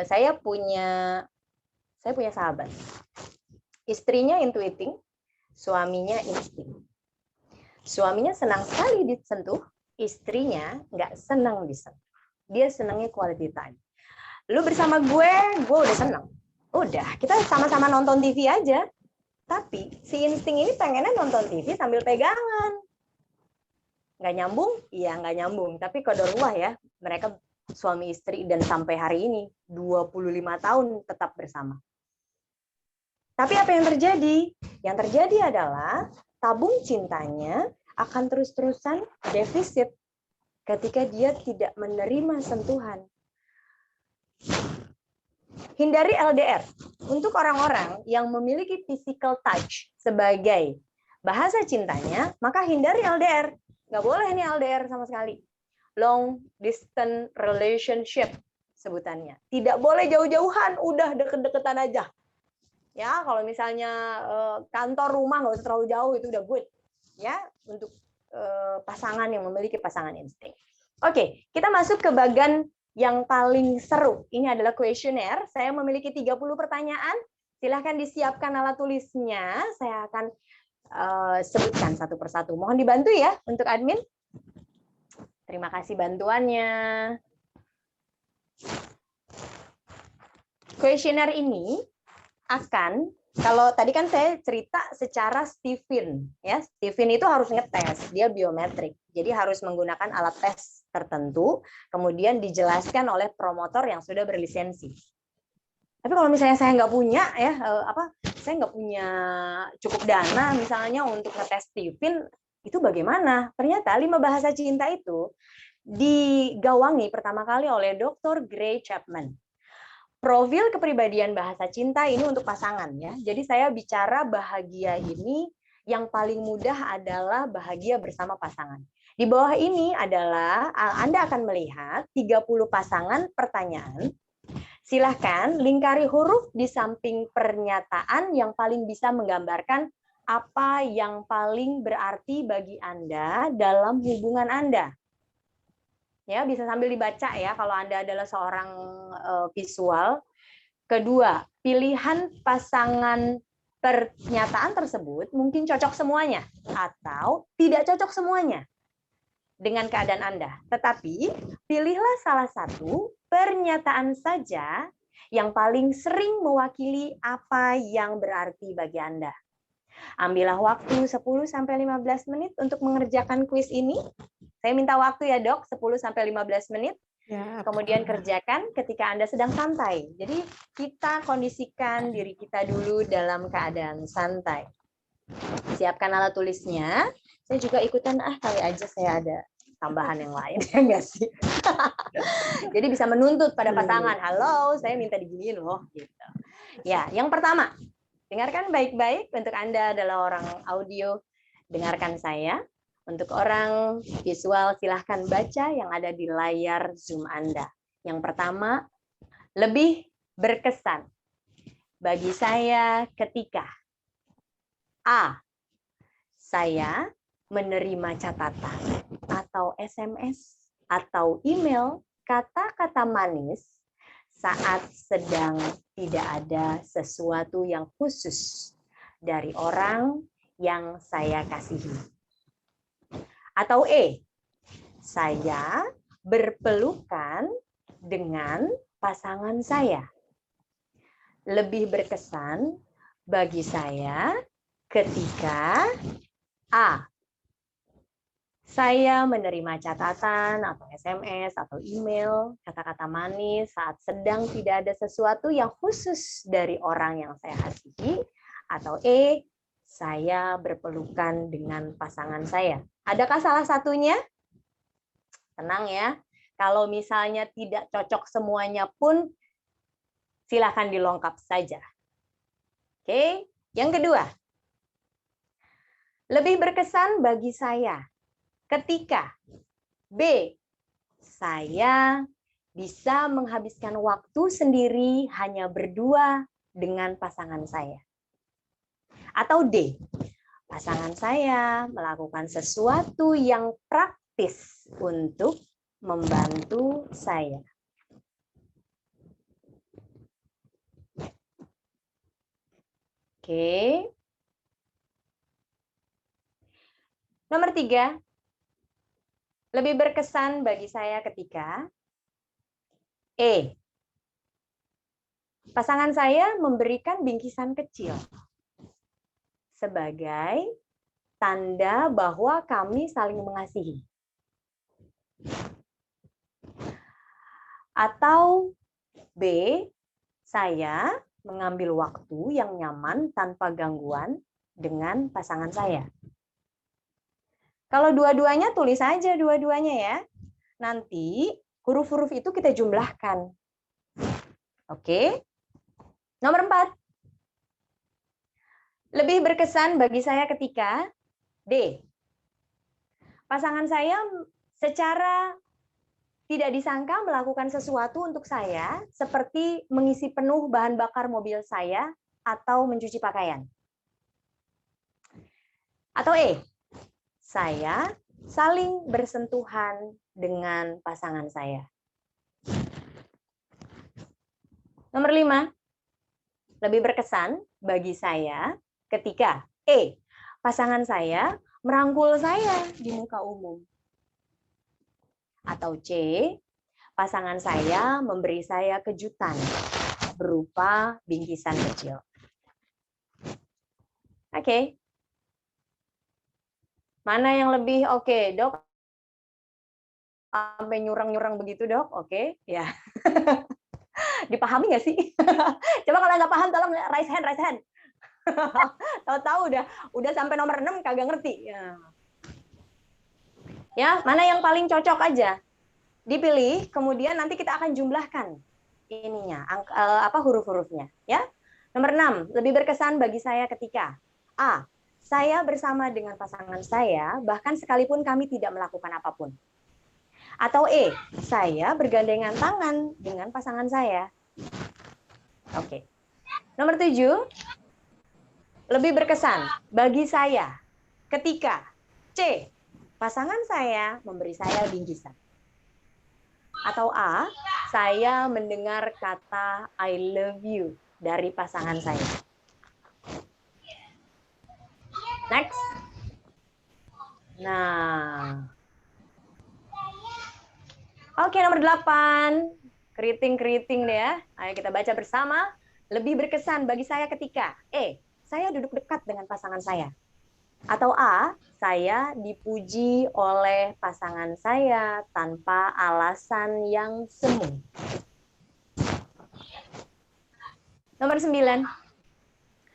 saya punya sahabat, istrinya intuiting, suaminya insting. Suaminya senang sekali disentuh, istrinya nggak senang disentuh. Dia senangnya quality time. Lu bersama gue udah senang. Udah, kita sama-sama nonton TV aja. Tapi si insting ini pengennya nonton TV sambil pegangan. Nggak nyambung? Iya, nggak nyambung. Tapi qadarullah ya, mereka suami istri dan sampai hari ini 25 tahun tetap bersama. Tapi apa yang terjadi? Yang terjadi adalah tabung cintanya akan terus-terusan defisit ketika dia tidak menerima sentuhan. Hindari LDR. Untuk orang-orang yang memiliki physical touch sebagai bahasa cintanya, maka hindari LDR. Nggak boleh nih LDR sama sekali. Long distance relationship sebutannya. Tidak boleh jauh-jauhan, udah deket-deketan aja. Ya, kalau misalnya kantor rumah nggak usah terlalu jauh, itu udah good. Ya, untuk pasangan yang memiliki pasangan insting. Oke, kita masuk ke bagian yang paling seru. Ini adalah kuesioner. Saya memiliki 30 pertanyaan. Silahkan disiapkan alat tulisnya. Saya akan sebutkan satu persatu. Mohon dibantu ya untuk admin. Terima kasih bantuannya. Kuesioner ini akan, kalau tadi kan saya cerita secara Stephen, ya Stephen itu harus ngetes, dia biometrik, jadi harus menggunakan alat tes tertentu, kemudian dijelaskan oleh promotor yang sudah berlisensi. Tapi kalau misalnya saya nggak punya, ya saya nggak punya cukup dana misalnya untuk ngetes Stephen, itu bagaimana? Ternyata 5 bahasa cinta itu digawangi pertama kali oleh Dr. Gray Chapman. Profil kepribadian bahasa cinta ini untuk pasangan ya. Jadi saya bicara bahagia ini yang paling mudah adalah bahagia bersama pasangan. Di bawah ini adalah Anda akan melihat 30 pasangan pertanyaan. Silahkan lingkari huruf di samping pernyataan yang paling bisa menggambarkan apa yang paling berarti bagi Anda dalam hubungan Anda. Ya, bisa sambil dibaca ya kalau Anda adalah seorang visual. Kedua, pilihan pasangan pernyataan tersebut mungkin cocok semuanya atau tidak cocok semuanya dengan keadaan Anda. Tetapi pilihlah salah satu pernyataan saja yang paling sering mewakili apa yang berarti bagi Anda. Ambillah waktu 10-15 menit untuk mengerjakan kuis ini. Saya minta waktu ya dok, 10-15 menit. Ya, kemudian kerjakan ketika Anda sedang santai. Jadi kita kondisikan diri kita dulu dalam keadaan santai. Siapkan alat tulisnya. Saya juga ikutan, kali aja saya ada tambahan yang lain. Ya nggak sih? Jadi bisa menuntut pada pasangan, halo saya minta diginiin loh. Gitu. Ya, yang pertama, dengarkan baik-baik. Untuk Anda adalah orang audio, dengarkan saya. Untuk orang visual, silahkan baca yang ada di layar Zoom Anda. Yang pertama, lebih berkesan bagi saya ketika A. Saya menerima catatan atau SMS atau email kata-kata manis saat sedang tidak ada sesuatu yang khusus dari orang yang saya kasihi. Atau E, saya berpelukan dengan pasangan saya. Lebih berkesan bagi saya ketika A, saya menerima catatan atau SMS atau email, kata-kata manis saat sedang tidak ada sesuatu yang khusus dari orang yang saya kasihi. Atau E, saya berpelukan dengan pasangan saya. Adakah salah satunya? Tenang ya. Kalau misalnya tidak cocok semuanya pun, silakan dilengkap saja. Oke, yang kedua. Lebih berkesan bagi saya ketika B, saya bisa menghabiskan waktu sendiri hanya berdua dengan pasangan saya. Atau D, pasangan saya melakukan sesuatu yang praktis untuk membantu saya. Oke. Nomor 3, lebih berkesan bagi saya ketika E, pasangan saya memberikan bingkisan kecil sebagai tanda bahwa kami saling mengasihi. Atau B, saya mengambil waktu yang nyaman tanpa gangguan dengan pasangan saya. Kalau dua-duanya tulis aja dua-duanya ya. Nanti huruf-huruf itu kita jumlahkan. Oke. Nomor 4. Lebih berkesan bagi saya ketika D, pasangan saya secara tidak disangka melakukan sesuatu untuk saya, seperti mengisi penuh bahan bakar mobil saya atau mencuci pakaian. Atau E, saya saling bersentuhan dengan pasangan saya. Nomor 5, lebih berkesan bagi saya ketika E, pasangan saya merangkul saya di muka umum. Atau C, pasangan saya memberi saya kejutan berupa bingkisan kecil. Oke. Mana yang lebih oke, Dok? Sampai nyurang-nyurang begitu, Dok? Oke, ya. Dipahami nggak sih? Coba kalau nggak paham, tolong raise hand, raise hand. Tahu-tahu udah sampai nomor 6 kagak ngerti. Ya, mana yang paling cocok aja? Dipilih, kemudian nanti kita akan jumlahkan ininya, huruf-hurufnya, ya. Nomor 6, lebih berkesan bagi saya ketika A, saya bersama dengan pasangan saya, bahkan sekalipun kami tidak melakukan apapun. Atau E, saya bergandengan tangan dengan pasangan saya. Oke. Nomor 7, lebih berkesan bagi saya ketika C, pasangan saya memberi saya bingkisan. Atau A, saya mendengar kata I love you dari pasangan saya. Next. Nah. Oke, nomor 8. Keriting-keriting deh ya. Ayo kita baca bersama. Lebih berkesan bagi saya ketika E, saya duduk dekat dengan pasangan saya. Atau A, saya dipuji oleh pasangan saya tanpa alasan yang semu. Nomor 9.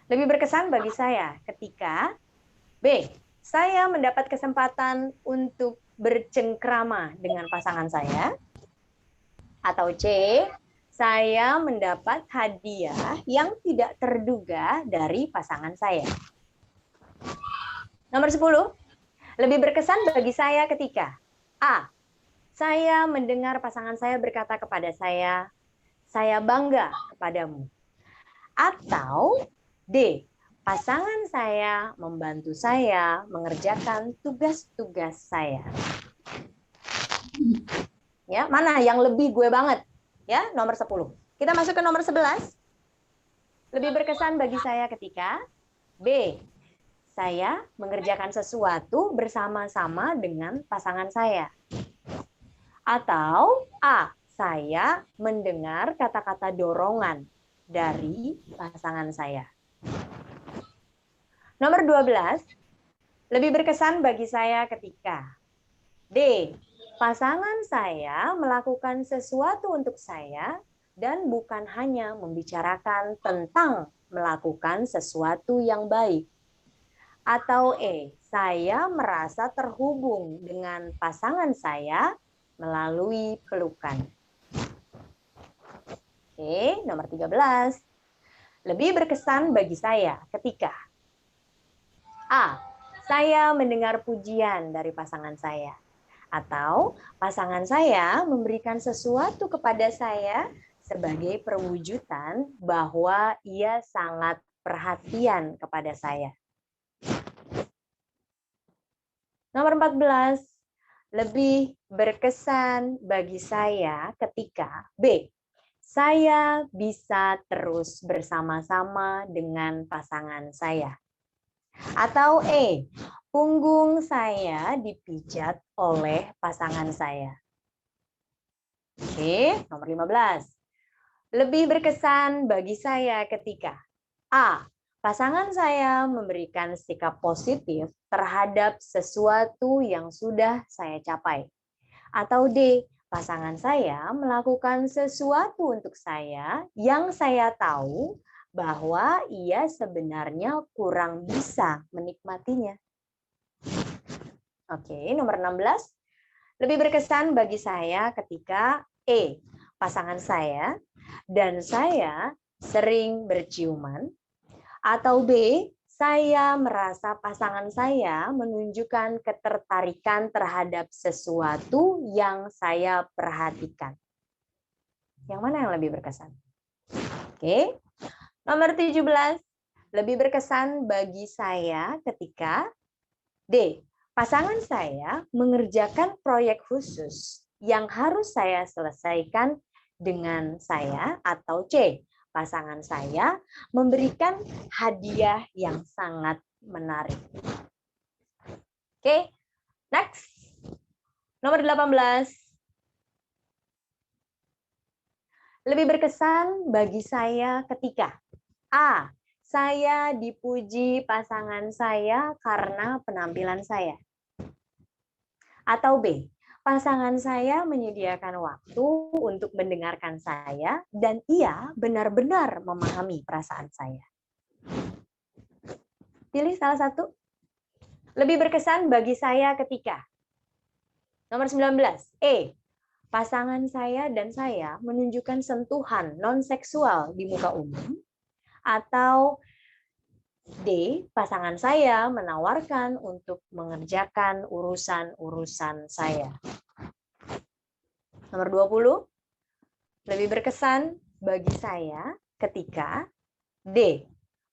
Lebih berkesan bagi saya ketika B, saya mendapat kesempatan untuk bercengkrama dengan pasangan saya. Atau C, saya mendapat hadiah yang tidak terduga dari pasangan saya. Nomor 10, lebih berkesan bagi saya ketika A, saya mendengar pasangan saya berkata kepada saya bangga kepadamu. Atau D, pasangan saya membantu saya mengerjakan tugas-tugas saya. Ya, mana yang lebih gue banget? Ya, nomor 10. Kita masuk ke nomor 11. Lebih berkesan bagi saya ketika B, saya mengerjakan sesuatu bersama-sama dengan pasangan saya. Atau A, saya mendengar kata-kata dorongan dari pasangan saya. Nomor 12, lebih berkesan bagi saya ketika D, pasangan saya melakukan sesuatu untuk saya dan bukan hanya membicarakan tentang melakukan sesuatu yang baik. Atau E, saya merasa terhubung dengan pasangan saya melalui pelukan. Oke, nomor 13. Lebih berkesan bagi saya ketika A, saya mendengar pujian dari pasangan saya. Atau pasangan saya memberikan sesuatu kepada saya sebagai perwujudan bahwa ia sangat perhatian kepada saya. Nomor 14, lebih berkesan bagi saya ketika B, saya bisa terus bersama-sama dengan pasangan saya. Atau E, punggung saya dipijat oleh pasangan saya. Oke, nomor 15. Lebih berkesan bagi saya ketika A, pasangan saya memberikan sikap positif terhadap sesuatu yang sudah saya capai. Atau D, pasangan saya melakukan sesuatu untuk saya yang saya tahu bahwa ia sebenarnya kurang bisa menikmatinya. Oke, nomor 16. Lebih berkesan bagi saya ketika E, pasangan saya dan saya sering berciuman. Atau B, saya merasa pasangan saya menunjukkan ketertarikan terhadap sesuatu yang saya perhatikan. Yang mana yang lebih berkesan? Oke. Nomor 17, lebih berkesan bagi saya ketika D, pasangan saya mengerjakan proyek khusus yang harus saya selesaikan dengan saya. Atau C, pasangan saya memberikan hadiah yang sangat menarik. Oke, next. Nomor 18. Lebih berkesan bagi saya ketika A, saya dipuji pasangan saya karena penampilan saya. Atau B, pasangan saya menyediakan waktu untuk mendengarkan saya dan ia benar-benar memahami perasaan saya. Pilih salah satu. Lebih berkesan bagi saya ketika nomor 19, E, pasangan saya dan saya menunjukkan sentuhan non-seksual di muka umum. Atau D, pasangan saya menawarkan untuk mengerjakan urusan-urusan saya. Nomor 20, lebih berkesan bagi saya ketika D,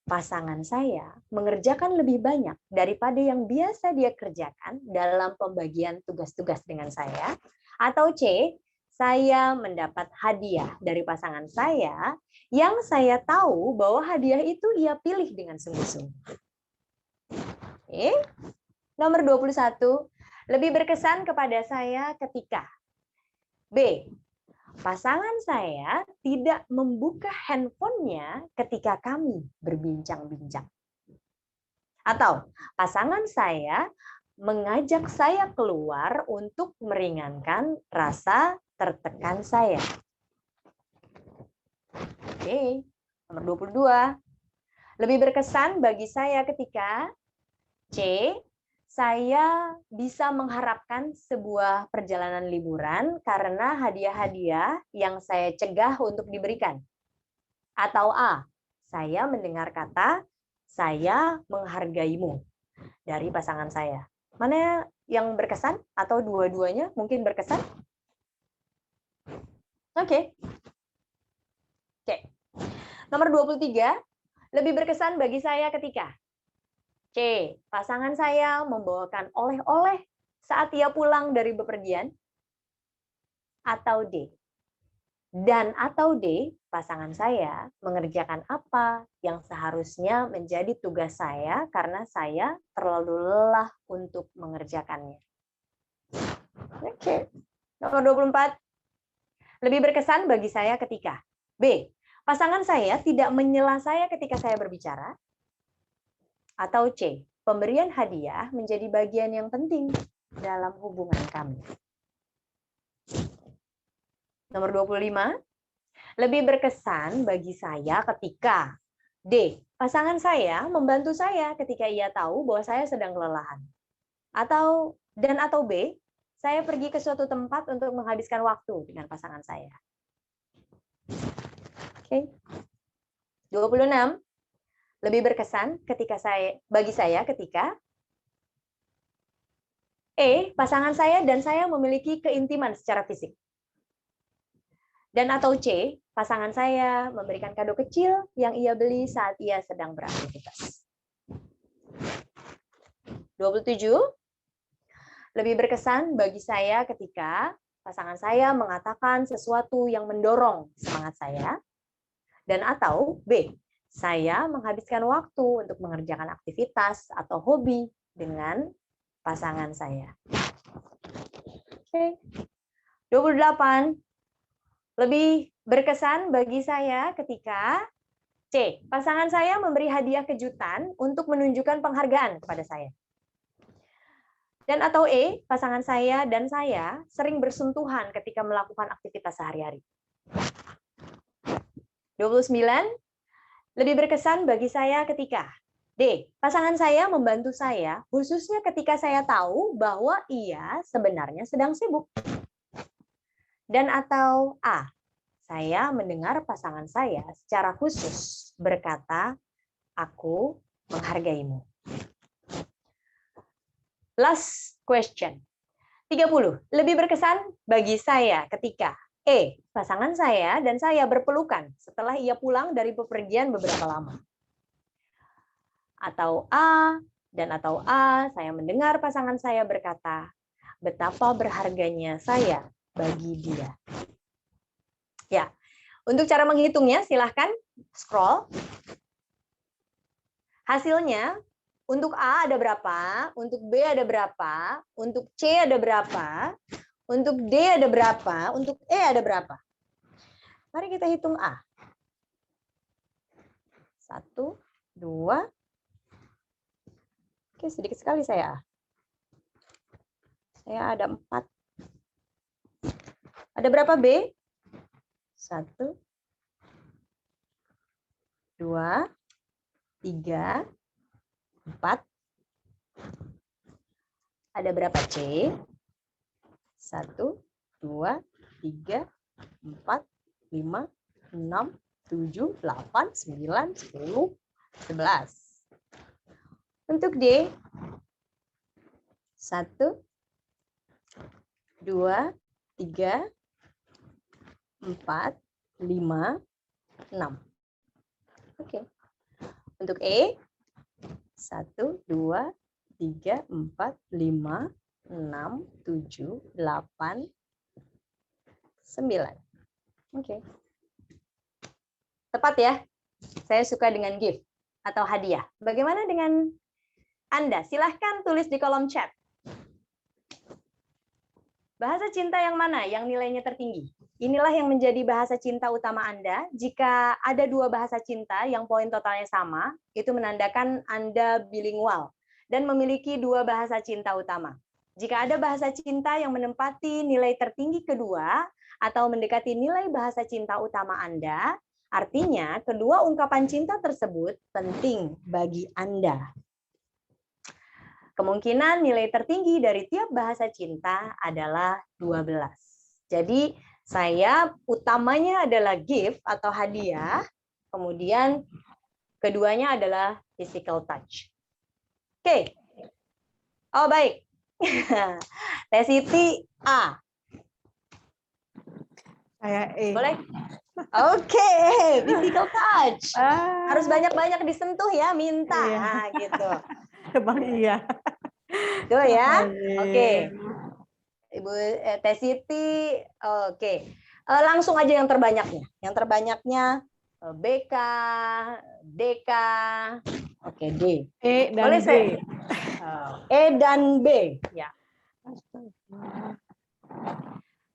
pasangan saya mengerjakan lebih banyak daripada yang biasa dia kerjakan dalam pembagian tugas-tugas dengan saya. Atau C, saya mendapat hadiah dari pasangan saya yang saya tahu bahwa hadiah itu ia pilih dengan sungguh-sungguh. Oke. Nomor 21, lebih berkesan kepada saya ketika B, pasangan saya tidak membuka handphonenya ketika kami berbincang-bincang. Atau pasangan saya mengajak saya keluar untuk meringankan rasa tertekan saya. Oke, nomor 22. Lebih berkesan bagi saya ketika C, saya bisa mengharapkan sebuah perjalanan liburan karena hadiah-hadiah yang saya cegah untuk diberikan. Atau A, saya mendengar kata, saya menghargaimu dari pasangan saya. Mana yang berkesan? Atau dua-duanya mungkin berkesan? Oke. Nomor 23, lebih berkesan bagi saya ketika C, pasangan saya membawakan oleh-oleh saat ia pulang dari bepergian. Atau D, pasangan saya mengerjakan apa yang seharusnya menjadi tugas saya karena saya terlalu lelah untuk mengerjakannya. Oke. Nomor 24, lebih berkesan bagi saya ketika B, pasangan saya tidak menyela saya ketika saya berbicara. Atau C, pemberian hadiah menjadi bagian yang penting dalam hubungan kami. Nomor 25, lebih berkesan bagi saya ketika D, pasangan saya membantu saya ketika ia tahu bahwa saya sedang kelelahan. Atau B, saya pergi ke suatu tempat untuk menghabiskan waktu dengan pasangan saya. Oke. 26. Lebih berkesan bagi saya ketika pasangan saya dan saya memiliki keintiman secara fisik. Dan atau C, pasangan saya memberikan kado kecil yang ia beli saat ia sedang beraktivitas. 27. Lebih berkesan bagi saya ketika pasangan saya mengatakan sesuatu yang mendorong semangat saya. Dan atau B, saya menghabiskan waktu untuk mengerjakan aktivitas atau hobi dengan pasangan saya. Oke. 28. Lebih berkesan bagi saya ketika C, pasangan saya memberi hadiah kejutan untuk menunjukkan penghargaan kepada saya. Dan atau E, pasangan saya dan saya sering bersentuhan ketika melakukan aktivitas sehari-hari. 29. Lebih berkesan bagi saya ketika D, pasangan saya membantu saya khususnya ketika saya tahu bahwa ia sebenarnya sedang sibuk. Dan atau A, saya mendengar pasangan saya secara khusus berkata, "Aku menghargaimu." Last question. 30. Lebih berkesan bagi saya ketika E, pasangan saya dan saya berpelukan setelah ia pulang dari bepergian beberapa lama. Atau A, saya mendengar pasangan saya berkata, betapa berharganya saya bagi dia. Ya, untuk cara menghitungnya silahkan scroll. Hasilnya, untuk A ada berapa, untuk B ada berapa, untuk C ada berapa, untuk D ada berapa, untuk E ada berapa. Mari kita hitung A. 1, 2. Oke, sedikit sekali saya A. Saya ada 4. Ada berapa B? 1, 2, 3, 4. Ada berapa C? 1, 2, 3, 4, 5, 6, 7, 8, 9, 10, 11. Untuk D, 1, 2, 3, 4, 5, 6. Oke. Untuk E, 1, 2, 3, 4, 5, 6, 7, 8, 9. Oke. Tepat ya? Saya suka dengan gift atau hadiah. Bagaimana dengan Anda? Silahkan tulis di kolom chat. Bahasa cinta yang mana yang nilainya tertinggi? Inilah yang menjadi bahasa cinta utama Anda. Jika ada 2 bahasa cinta yang poin totalnya sama, itu menandakan Anda bilingual dan memiliki 2 bahasa cinta utama. Jika ada bahasa cinta yang menempati nilai tertinggi kedua atau mendekati nilai bahasa cinta utama Anda, artinya kedua ungkapan cinta tersebut penting bagi Anda. Kemungkinan nilai tertinggi dari tiap bahasa cinta adalah 12. Jadi saya utamanya adalah gift atau hadiah, kemudian keduanya adalah physical touch. Oke. Oh baik. Teh Siti A. Saya E. Boleh? Oke, physical touch. Harus banyak-banyak disentuh ya, minta. Iya. Nah, gitu. Bang iya. Itu ya. Oke. Oke. Ibu Teh Siti, oke. Langsung aja yang terbanyaknya. Yang terbanyaknya BK, DK, oke D. E dan Boleh B. E dan B. Ya.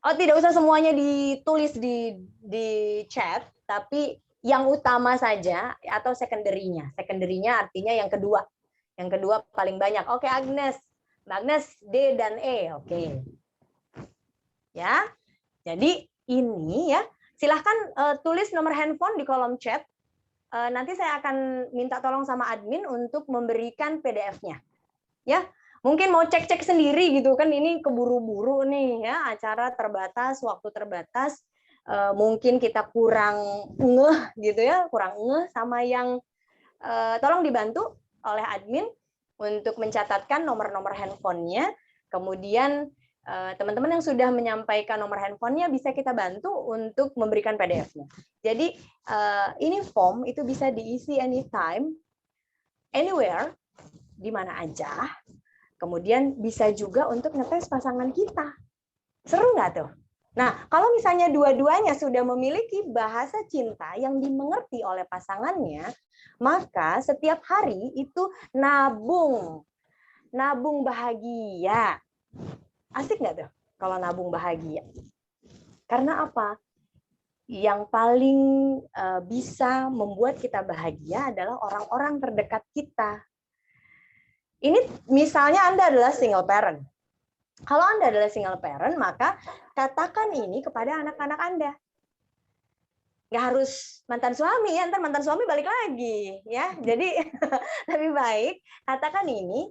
Oh, tidak usah semuanya ditulis di chat, tapi yang utama saja atau secondary-nya. Secondary-nya artinya yang kedua. Yang kedua paling banyak. Oke, Agnes. Mbak Agnes, D dan E. Oke. Ya. Jadi ini ya, silahkan tulis nomor handphone di kolom chat nanti saya akan minta tolong sama admin untuk memberikan PDF-nya. Ya, mungkin mau cek-cek sendiri gitu kan, ini keburu-buru nih ya, acara terbatas, waktu terbatas, mungkin kita kurang ngeh gitu ya, kurang ngeh sama yang tolong dibantu oleh admin untuk mencatatkan nomor-nomor handphonenya, kemudian teman-teman yang sudah menyampaikan nomor handphonenya bisa kita bantu untuk memberikan PDF-nya. Jadi ini form itu bisa diisi anytime, anywhere, di mana aja. Kemudian bisa juga untuk ngetes pasangan kita. Seru nggak tuh? Nah, kalau misalnya dua-duanya sudah memiliki bahasa cinta yang dimengerti oleh pasangannya, maka setiap hari itu nabung bahagia. Asik nggak tuh kalau nabung bahagia? Karena apa? Yang paling bisa membuat kita bahagia adalah orang-orang terdekat kita. Ini misalnya Anda adalah single parent. Kalau Anda adalah single parent, maka katakan ini kepada anak-anak Anda. Nggak harus mantan suami, ya, ntar mantan suami balik lagi. Ya, jadi lebih baik katakan ini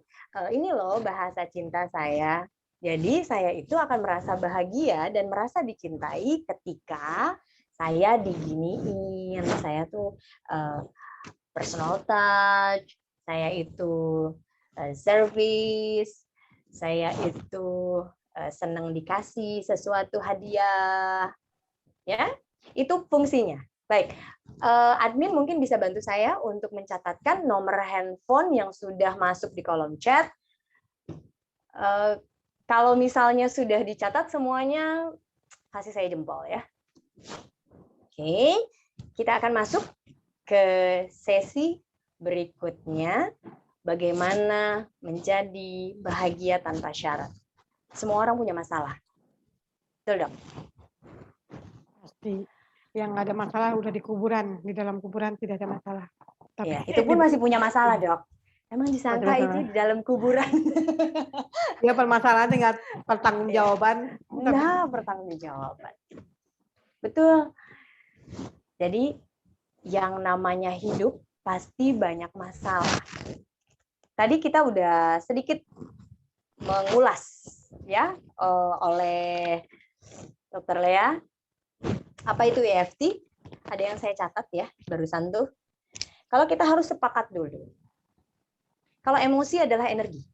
loh bahasa cinta saya. Jadi saya itu akan merasa bahagia dan merasa dicintai ketika saya diginiin. Saya tuh personal touch, saya itu service, saya itu senang dikasih sesuatu hadiah, ya itu fungsinya. Baik, admin mungkin bisa bantu saya untuk mencatatkan nomor handphone yang sudah masuk di kolom chat. Kalau misalnya sudah dicatat semuanya, kasih saya jempol ya. Oke, kita akan masuk ke sesi berikutnya. Bagaimana menjadi bahagia tanpa syarat. Semua orang punya masalah. Betul dong? Pasti. Yang nggak ada masalah udah di kuburan. Di dalam kuburan tidak ada masalah. Tapi Ya, itu pun masih punya masalah, Dok. Emang disangka itu di dalam kuburan. Ya permasalahan tinggal pertanggungjawaban. Nah, pertanggungjawaban. Betul. Jadi yang namanya hidup pasti banyak masalah. Tadi kita udah sedikit mengulas ya oleh Dr. Lea. Apa itu EFT? Ada yang saya catat ya barusan tuh. Kalau kita harus sepakat dulu. Kalau emosi adalah energi.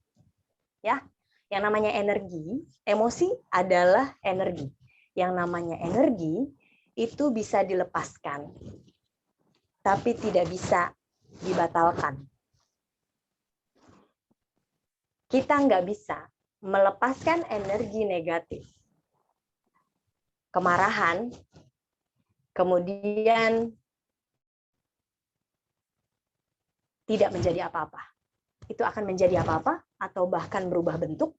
Ya. Yang namanya energi, emosi adalah energi. Yang namanya energi itu bisa dilepaskan. Tapi tidak bisa dibatalkan. Kita nggak bisa melepaskan energi negatif. Kemarahan, kemudian tidak menjadi apa-apa. Itu akan menjadi apa-apa atau bahkan berubah bentuk.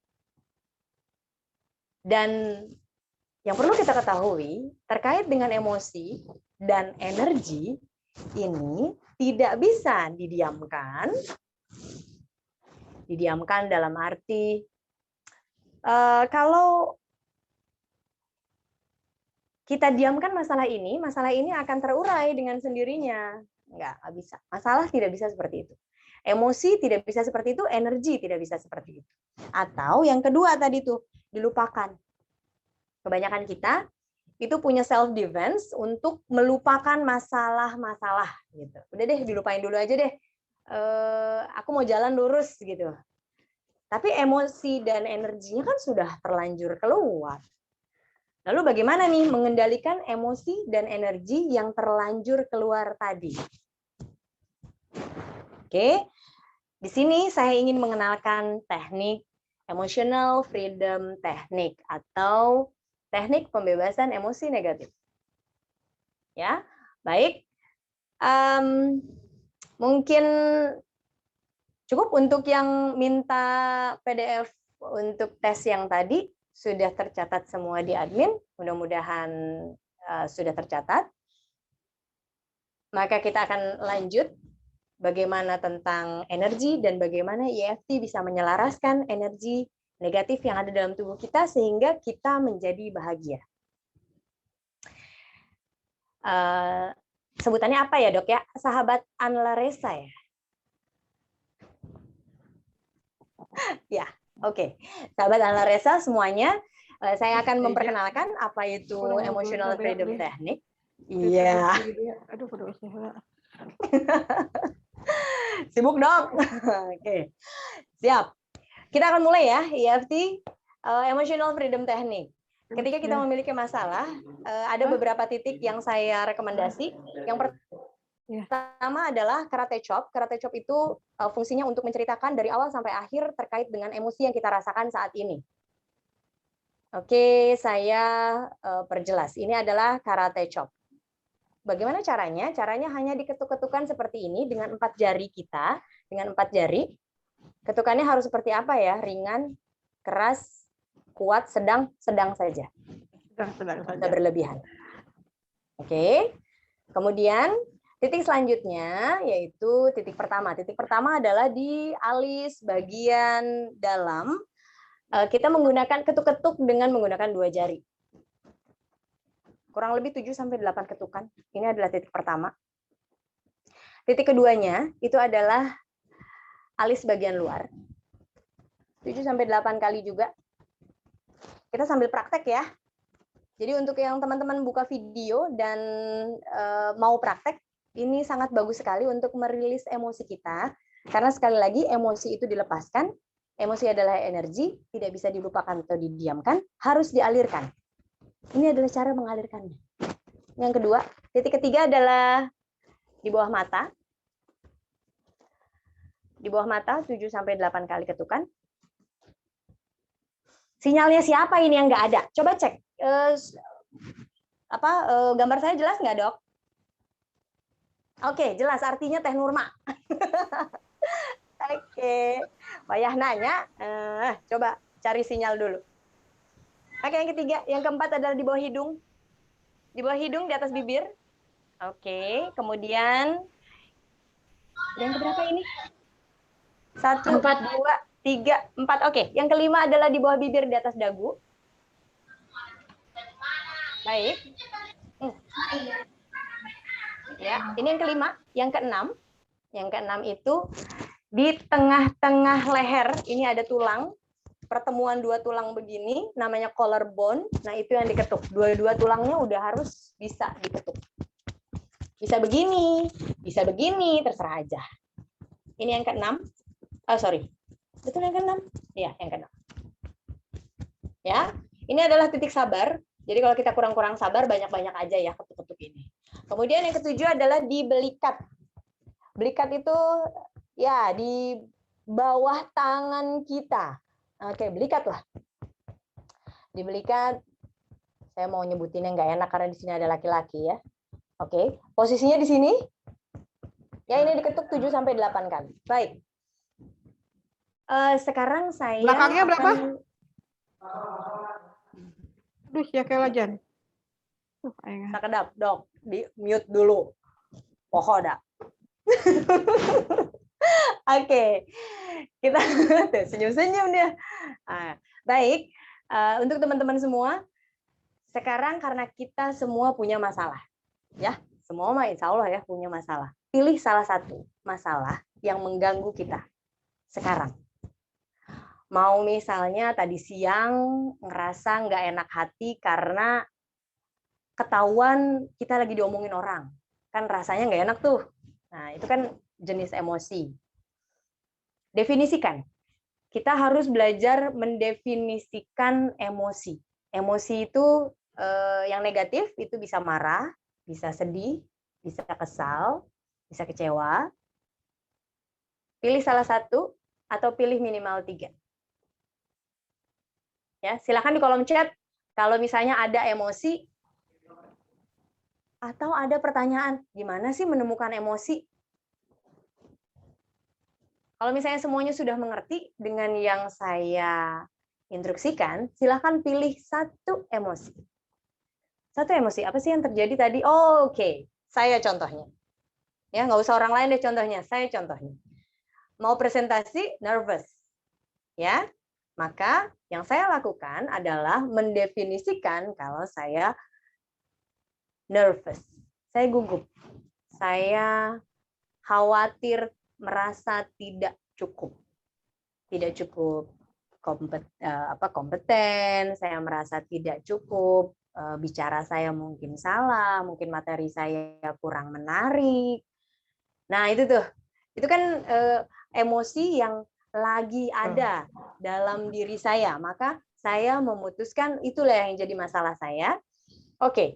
Dan yang perlu kita ketahui terkait dengan emosi dan energi ini tidak bisa didiamkan. Didiamkan dalam arti kalau kita diamkan masalah ini akan terurai dengan sendirinya. Nggak bisa. Masalah tidak bisa seperti itu. Emosi tidak bisa seperti itu, energi tidak bisa seperti itu. Atau yang kedua tadi tuh, dilupakan. Kebanyakan kita itu punya self defense untuk melupakan masalah-masalah gitu. Udah deh, dilupain dulu aja deh. Aku mau jalan lurus gitu. Tapi emosi dan energinya kan sudah terlanjur keluar. Lalu bagaimana nih mengendalikan emosi dan energi yang terlanjur keluar tadi? Oke, di sini saya ingin mengenalkan teknik emotional freedom technique atau teknik pembebasan emosi negatif. Ya, baik. Mungkin cukup untuk yang minta PDF untuk tes yang tadi sudah tercatat semua di admin. Mudah-mudahan sudah tercatat. Maka kita akan lanjut bagaimana tentang energi dan bagaimana EFT bisa menyelaraskan energi negatif yang ada dalam tubuh kita sehingga kita menjadi bahagia. sebutannya apa ya dok ya? Sahabat Anlaresa ya? Ya, oke. Sahabat Anlaresa semuanya, saya akan memperkenalkan apa itu Emotional Freedom Technique. Iya. Aduh, udah. Sibuk dok. Oke, siap. Kita akan mulai ya, EFT, Emotional Freedom Technique. Ketika kita memiliki masalah, ada beberapa titik yang saya rekomendasi. Yang pertama adalah karate chop. Karate chop itu fungsinya untuk menceritakan dari awal sampai akhir terkait dengan emosi yang kita rasakan saat ini. Oke, saya perjelas. Ini adalah karate chop. Bagaimana caranya? Caranya hanya diketuk-ketukan seperti ini dengan 4 jari kita, dengan 4 jari. Ketukannya harus seperti apa ya? Ringan, keras, kuat, sedang saja. Sedang saja. Tidak berlebihan. Oke. Kemudian titik selanjutnya yaitu titik pertama. Titik pertama adalah di alis bagian dalam. Kita menggunakan ketuk-ketuk dengan menggunakan 2 jari. Kurang lebih 7-8 ketukan. Ini adalah titik pertama. Titik keduanya itu adalah alis bagian luar. 7-8 kali juga. Kita sambil praktek ya. Jadi untuk yang teman-teman buka video dan mau praktek, ini sangat bagus sekali untuk merilis emosi kita. Karena sekali lagi emosi itu dilepaskan. Emosi adalah energi, tidak bisa dilupakan atau didiamkan, harus dialirkan. Ini adalah cara mengalirkannya. Yang kedua, titik ketiga adalah di bawah mata. Di bawah mata 7-8 kali ketukan. Sinyalnya siapa ini yang nggak ada? Coba cek. Gambar saya jelas nggak, Dok? Oke, jelas. Artinya Teh Nurma. Oke. Payah nanya. Coba cari sinyal dulu. Oke, yang ketiga. Yang keempat adalah di bawah hidung. Di bawah hidung, di atas bibir. Oke, kemudian yang keberapa ini? 1, 2, 3, 4. Oke, yang kelima adalah di bawah bibir, di atas dagu. Baik. Ya, ini yang kelima. Yang keenam itu di tengah-tengah leher. Ini ada tulang. Pertemuan 2 tulang begini, namanya collarbone. Nah, itu yang diketuk. 2 tulangnya udah harus bisa diketuk. Bisa begini, terserah aja. Ini yang keenam. Betul yang keenam? Ya, yang keenam. Ya, ini adalah titik sabar. Jadi kalau kita kurang-kurang sabar, banyak-banyak aja ya ketuk-ketuk ini. Kemudian yang ketujuh adalah di belikat. Belikat itu ya di bawah tangan kita. Oke, belikat lah. Di belikat, saya mau nyebutinnya nggak enak karena di sini ada laki-laki ya. Oke, posisinya di sini. Ya, ini diketuk 7-8 kali. Baik. Sekarang saya Belakangnya berapa? Aduh, ya kelajan. Sakedap, Dok. Di mute dulu. Poho dah. Oke. Kita senyum-senyum dia. Baik. Untuk teman-teman semua, sekarang karena kita semua punya masalah. Ya, semua mah insya Allah ya punya masalah. Pilih salah satu masalah yang mengganggu kita sekarang. Mau misalnya tadi siang ngerasa nggak enak hati karena ketahuan kita lagi diomongin orang. Kan rasanya nggak enak tuh. Nah, itu kan jenis emosi. Definisikan. Kita harus belajar mendefinisikan emosi. Emosi itu yang negatif itu bisa marah, bisa sedih, bisa kesal, bisa kecewa. Pilih salah satu atau pilih minimal 3. Ya, silakan di kolom chat kalau misalnya ada emosi atau ada pertanyaan, gimana sih menemukan emosi? Kalau misalnya semuanya sudah mengerti dengan yang saya instruksikan, silakan pilih satu emosi. Satu emosi, apa sih yang terjadi tadi? Oh, oke. Saya contohnya. Ya, nggak usah orang lain deh contohnya, saya contohnya. Mau presentasi, nervous. Ya, maka yang saya lakukan adalah mendefinisikan kalau saya nervous. Saya gugup. saya khawatir merasa tidak cukup. Tidak cukup kompeten, saya merasa tidak cukup, bicara saya mungkin salah, mungkin materi saya kurang menarik. Nah, itu tuh. Itu kan emosi yang lagi ada dalam diri saya. Maka saya memutuskan itulah yang jadi masalah saya. Oke.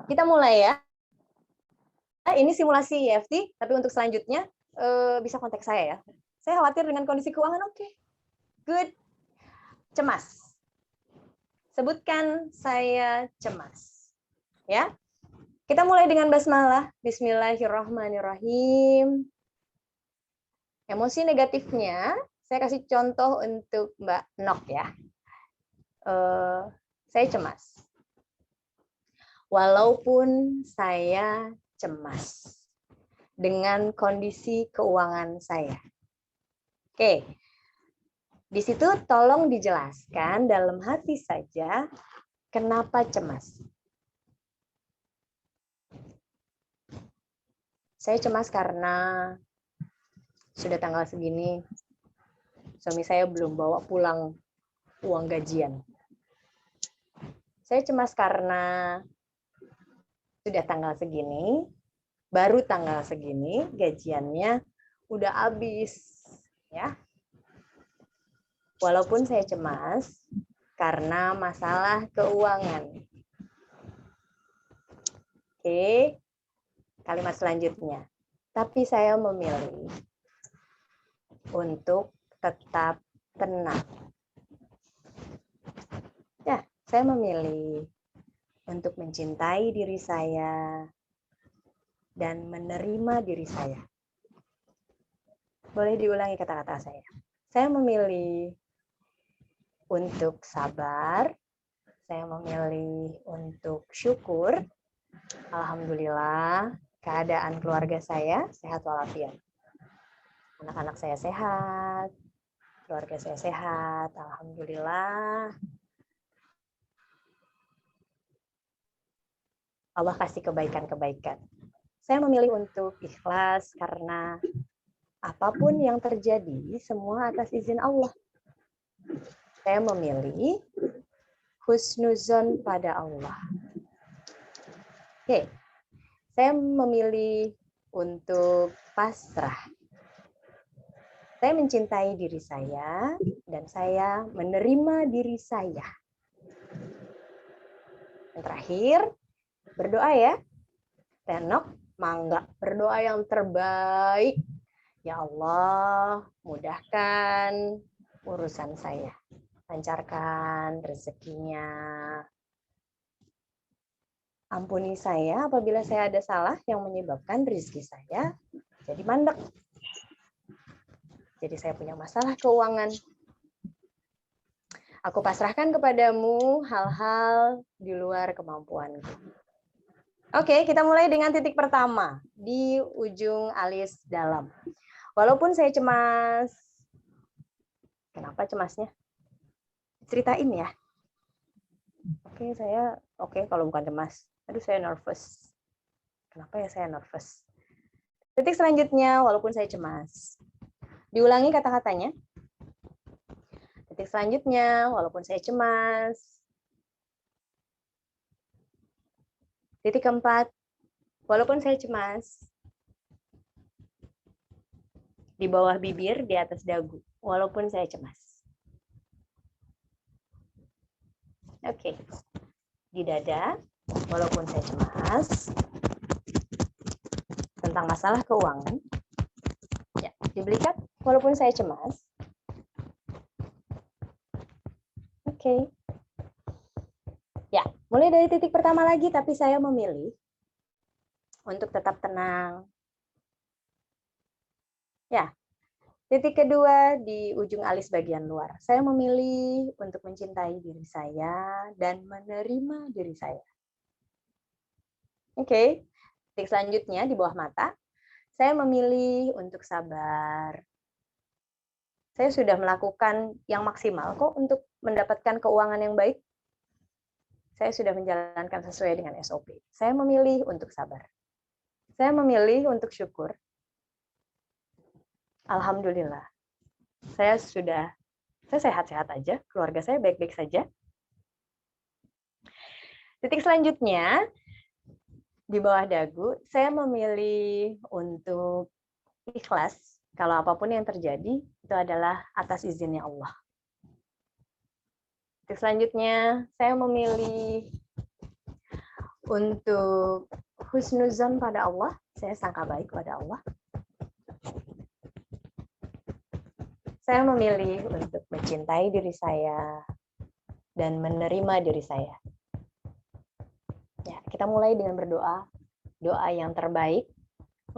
Kita mulai ya. Ini simulasi EFT, tapi untuk selanjutnya bisa kontak saya ya. Saya khawatir dengan kondisi keuangan. Oke. Good. Cemas. Sebutkan saya cemas. Ya. Kita mulai dengan basmalah. Bismillahirrahmanirrahim. Emosi negatifnya, saya kasih contoh untuk Mbak Nok ya. Saya cemas. Walaupun saya cemas dengan kondisi keuangan saya. Oke, di situ tolong dijelaskan dalam hati saja kenapa cemas. Saya cemas karena sudah tanggal segini, suami saya belum bawa pulang uang gajian. Saya cemas karena sudah tanggal segini, baru tanggal segini, gajiannya udah habis. Ya. Walaupun saya cemas karena masalah keuangan. Oke, kalimat selanjutnya. Tapi saya memilih untuk tetap tenang. Ya, saya memilih untuk mencintai diri saya dan menerima diri saya. Boleh diulangi kata-kata saya. Saya memilih untuk sabar, saya memilih untuk syukur. Alhamdulillah, keadaan keluarga saya sehat walafiat. Anak-anak saya sehat, keluarga saya sehat, alhamdulillah. Allah kasih kebaikan-kebaikan. Saya memilih untuk ikhlas karena apapun yang terjadi, semua atas izin Allah. Saya memilih husnuzon pada Allah. Oke, saya memilih untuk pasrah. Saya mencintai diri saya dan saya menerima diri saya. Yang terakhir, berdoa ya. Tenok, mangga. Berdoa yang terbaik. Ya Allah, mudahkan urusan saya. Lancarkan rezekinya. Ampuni saya apabila saya ada salah yang menyebabkan rezeki saya jadi mandek. Jadi saya punya masalah keuangan. Aku pasrahkan kepadamu hal-hal di luar kemampuanku. Oke, kita mulai dengan titik pertama di ujung alis dalam. Walaupun saya cemas, kenapa cemasnya? Ceritain ya. Oke, kalau bukan cemas. Aduh, saya nervous. Kenapa ya saya nervous? Titik selanjutnya, walaupun saya cemas. Diulangi kata-katanya. Titik selanjutnya, walaupun saya cemas. Titik keempat, walaupun saya cemas. Di bawah bibir, di atas dagu, walaupun saya cemas. Oke. Di dada, walaupun saya cemas. Tentang masalah keuangan. Ya, di belikat, walaupun saya cemas. Oke. Ya, mulai dari titik pertama lagi, tapi saya memilih untuk tetap tenang. Ya, titik kedua di ujung alis bagian luar. Saya memilih untuk mencintai diri saya dan menerima diri saya. Oke, titik selanjutnya di bawah mata. Saya memilih untuk sabar. Saya sudah melakukan yang maksimal kok untuk mendapatkan keuangan yang baik. Saya sudah menjalankan sesuai dengan SOP. Saya memilih untuk sabar. Saya memilih untuk syukur. Alhamdulillah. Saya sehat-sehat aja, keluarga saya baik-baik saja. Titik selanjutnya, di bawah dagu, saya memilih untuk ikhlas. Kalau apapun yang terjadi, itu adalah atas izinnya Allah. Titik selanjutnya, saya memilih untuk husnuzon pada Allah. Saya sangka baik pada Allah. Saya memilih untuk mencintai diri saya dan menerima diri saya. Ya, kita mulai dengan berdoa, doa yang terbaik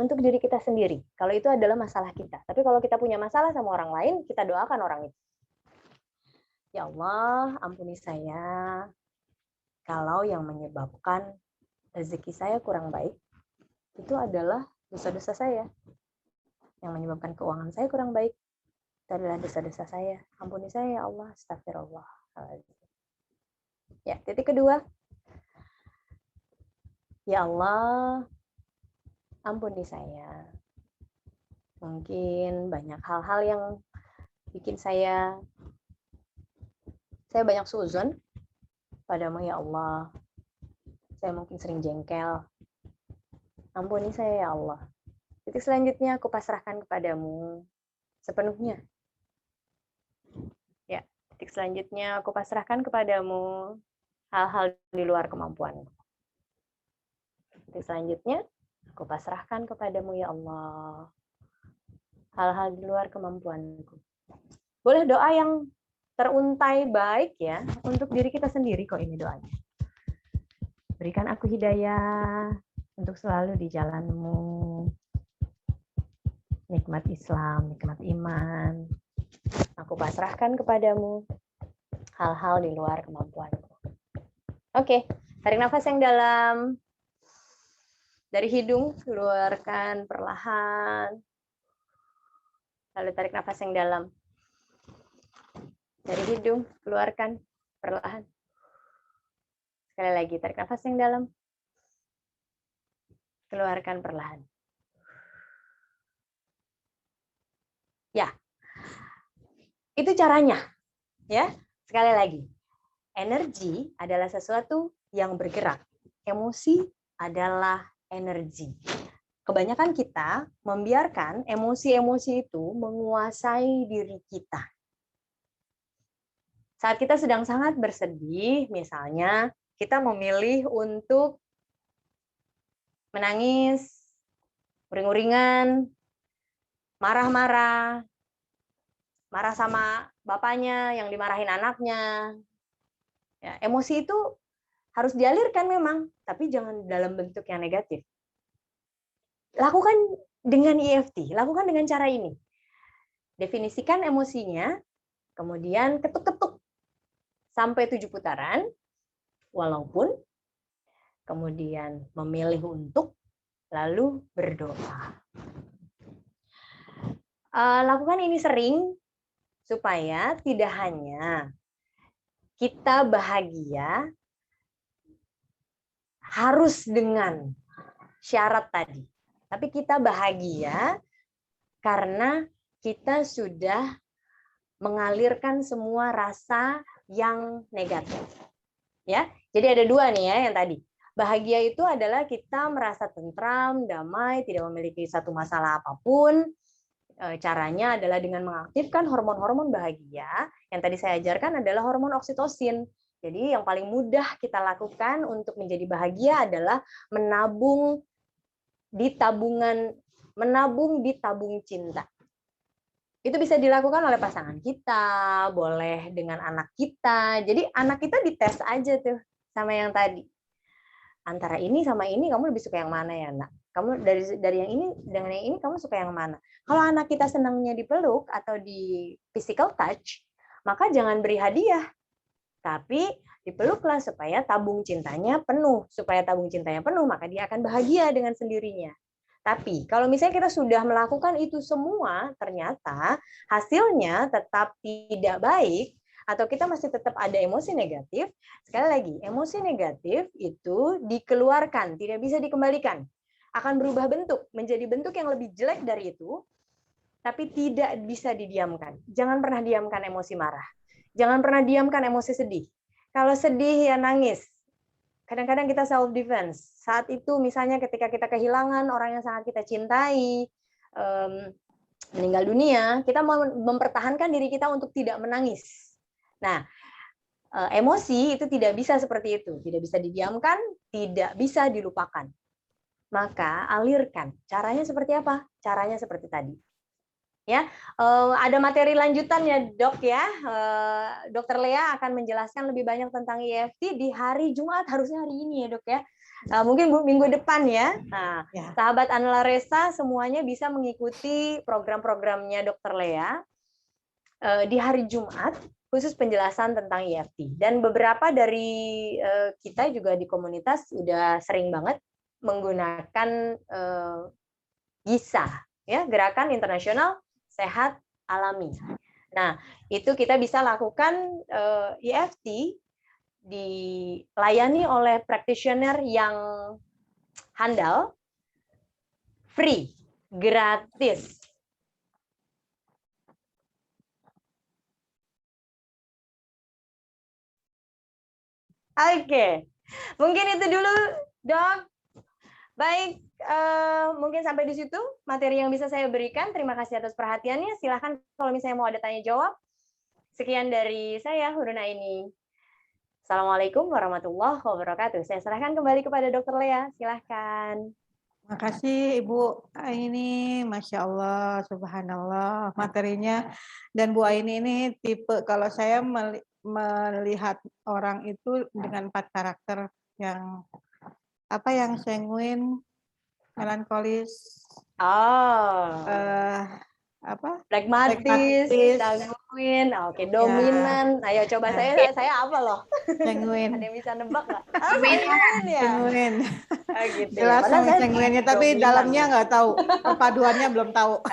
untuk diri kita sendiri. Kalau itu adalah masalah kita. Tapi kalau kita punya masalah sama orang lain, kita doakan orang itu. Ya Allah, ampuni saya kalau yang menyebabkan rezeki saya kurang baik itu adalah dosa-dosa saya. Yang menyebabkan keuangan saya kurang baik itu adalah dosa-dosa saya. Ampuni saya ya Allah, astagfirullah. Ya, titik kedua. Ya Allah, ampuni saya. Mungkin banyak hal-hal yang bikin saya banyak suuzon padamu ya Allah. Saya mungkin sering jengkel. Ampuni saya ya Allah. Titik selanjutnya aku pasrahkan kepadamu sepenuhnya. Ya, titik selanjutnya aku pasrahkan kepadamu hal-hal di luar kemampuanku. Titik selanjutnya aku pasrahkan kepadamu ya Allah hal-hal di luar kemampuanku. Boleh doa yang teruntai baik ya untuk diri kita sendiri kok ini doanya. Berikan aku hidayah untuk selalu di jalanmu. Nikmat Islam, nikmat iman. Aku pasrahkan kepadamu hal-hal di luar kemampuanku. Oke, tarik nafas yang dalam. Dari hidung, keluarkan perlahan. Lalu tarik nafas yang dalam. Dari hidung, keluarkan perlahan. Sekali lagi, tarik nafas yang dalam. Keluarkan perlahan. Ya, itu caranya. Ya, sekali lagi. Energi adalah sesuatu yang bergerak. Emosi adalah energi. Kebanyakan kita membiarkan emosi-emosi itu menguasai diri kita. Saat kita sedang sangat bersedih, misalnya kita memilih untuk menangis, uring-uringan, marah-marah, marah sama bapaknya yang dimarahin anaknya. Ya, emosi itu harus dialirkan memang, tapi jangan dalam bentuk yang negatif. Lakukan dengan EFT, lakukan dengan cara ini. Definisikan emosinya, kemudian ketuk-ketuk sampai 7 putaran, walaupun kemudian memilih untuk lalu berdoa. Lakukan ini sering supaya tidak hanya kita bahagia harus dengan syarat tadi, tapi kita bahagia karena kita sudah mengalirkan semua rasa yang negatif. Ya, jadi ada dua nih ya yang tadi. Bahagia itu adalah kita merasa tentram, damai, tidak memiliki satu masalah apapun. Caranya adalah dengan mengaktifkan hormon-hormon bahagia. Yang tadi saya ajarkan adalah hormon oksitosin. Jadi yang paling mudah kita lakukan untuk menjadi bahagia adalah menabung di tabung cinta. Itu bisa dilakukan oleh pasangan kita, boleh dengan anak kita. Jadi anak kita dites aja tuh sama yang tadi. Antara ini sama ini kamu lebih suka yang mana ya, Nak? Kamu dari yang ini dengan yang ini kamu suka yang mana? Kalau anak kita senangnya dipeluk atau di physical touch, maka jangan beri hadiah. Tapi dipeluklah supaya tabung cintanya penuh. Supaya tabung cintanya penuh, maka dia akan bahagia dengan sendirinya. Tapi kalau misalnya kita sudah melakukan itu semua, ternyata hasilnya tetap tidak baik, atau kita masih tetap ada emosi negatif, sekali lagi, emosi negatif itu dikeluarkan, tidak bisa dikembalikan. akan berubah bentuk menjadi bentuk yang lebih jelek dari itu, tapi tidak bisa didiamkan. Jangan pernah diamkan emosi marah. Jangan pernah diamkan emosi sedih. Kalau sedih ya nangis. Kadang-kadang kita self defense. Saat itu misalnya ketika kita kehilangan orang yang sangat kita cintai, meninggal dunia, kita mempertahankan diri kita untuk tidak menangis. Nah, emosi itu tidak bisa seperti itu, tidak bisa didiamkan, tidak bisa dilupakan. Maka alirkan. Caranya seperti apa? Caranya seperti tadi. Ya, ada materi lanjutan ya dok ya. Dokter Lea akan menjelaskan lebih banyak tentang EFT di hari Jumat, harusnya hari ini ya dok ya. Mungkin minggu depan ya. Nah, sahabat Anela Resa semuanya bisa mengikuti program-programnya Dokter Lea di hari Jumat khusus penjelasan tentang EFT. Dan beberapa dari kita juga di komunitas udah sering banget menggunakan GISA, ya, Gerakan Internasional Sehat Alami. Nah, itu kita bisa lakukan EFT dilayani oleh practitioner yang handal, free, gratis. Oke, mungkin itu dulu, dok. Baik, mungkin sampai di situ materi yang bisa saya berikan. Terima kasih atas perhatiannya. Silahkan kalau misalnya mau ada tanya jawab. Sekian dari saya, Huruna ini. Assalamualaikum warahmatullahi wabarakatuh. Saya serahkan kembali kepada Dokter Lea. Silahkan. Terima kasih Ibu Aini, Masya Allah, Subhanallah materinya. Dan Bu Aini ini tipe kalau saya melihat orang itu dengan 4 karakter yang apa yang sanguin, melankolis, apa? Pragmatis, sanguin, oke, dominan. Ayo coba saya apa loh? Sanguin. Ada yang bisa nebak nggak? Sanguin ya. Sanguin. Gitu jelas ya. sanguinnya, tapi dalamnya nggak tahu, perpaduannya belum tahu.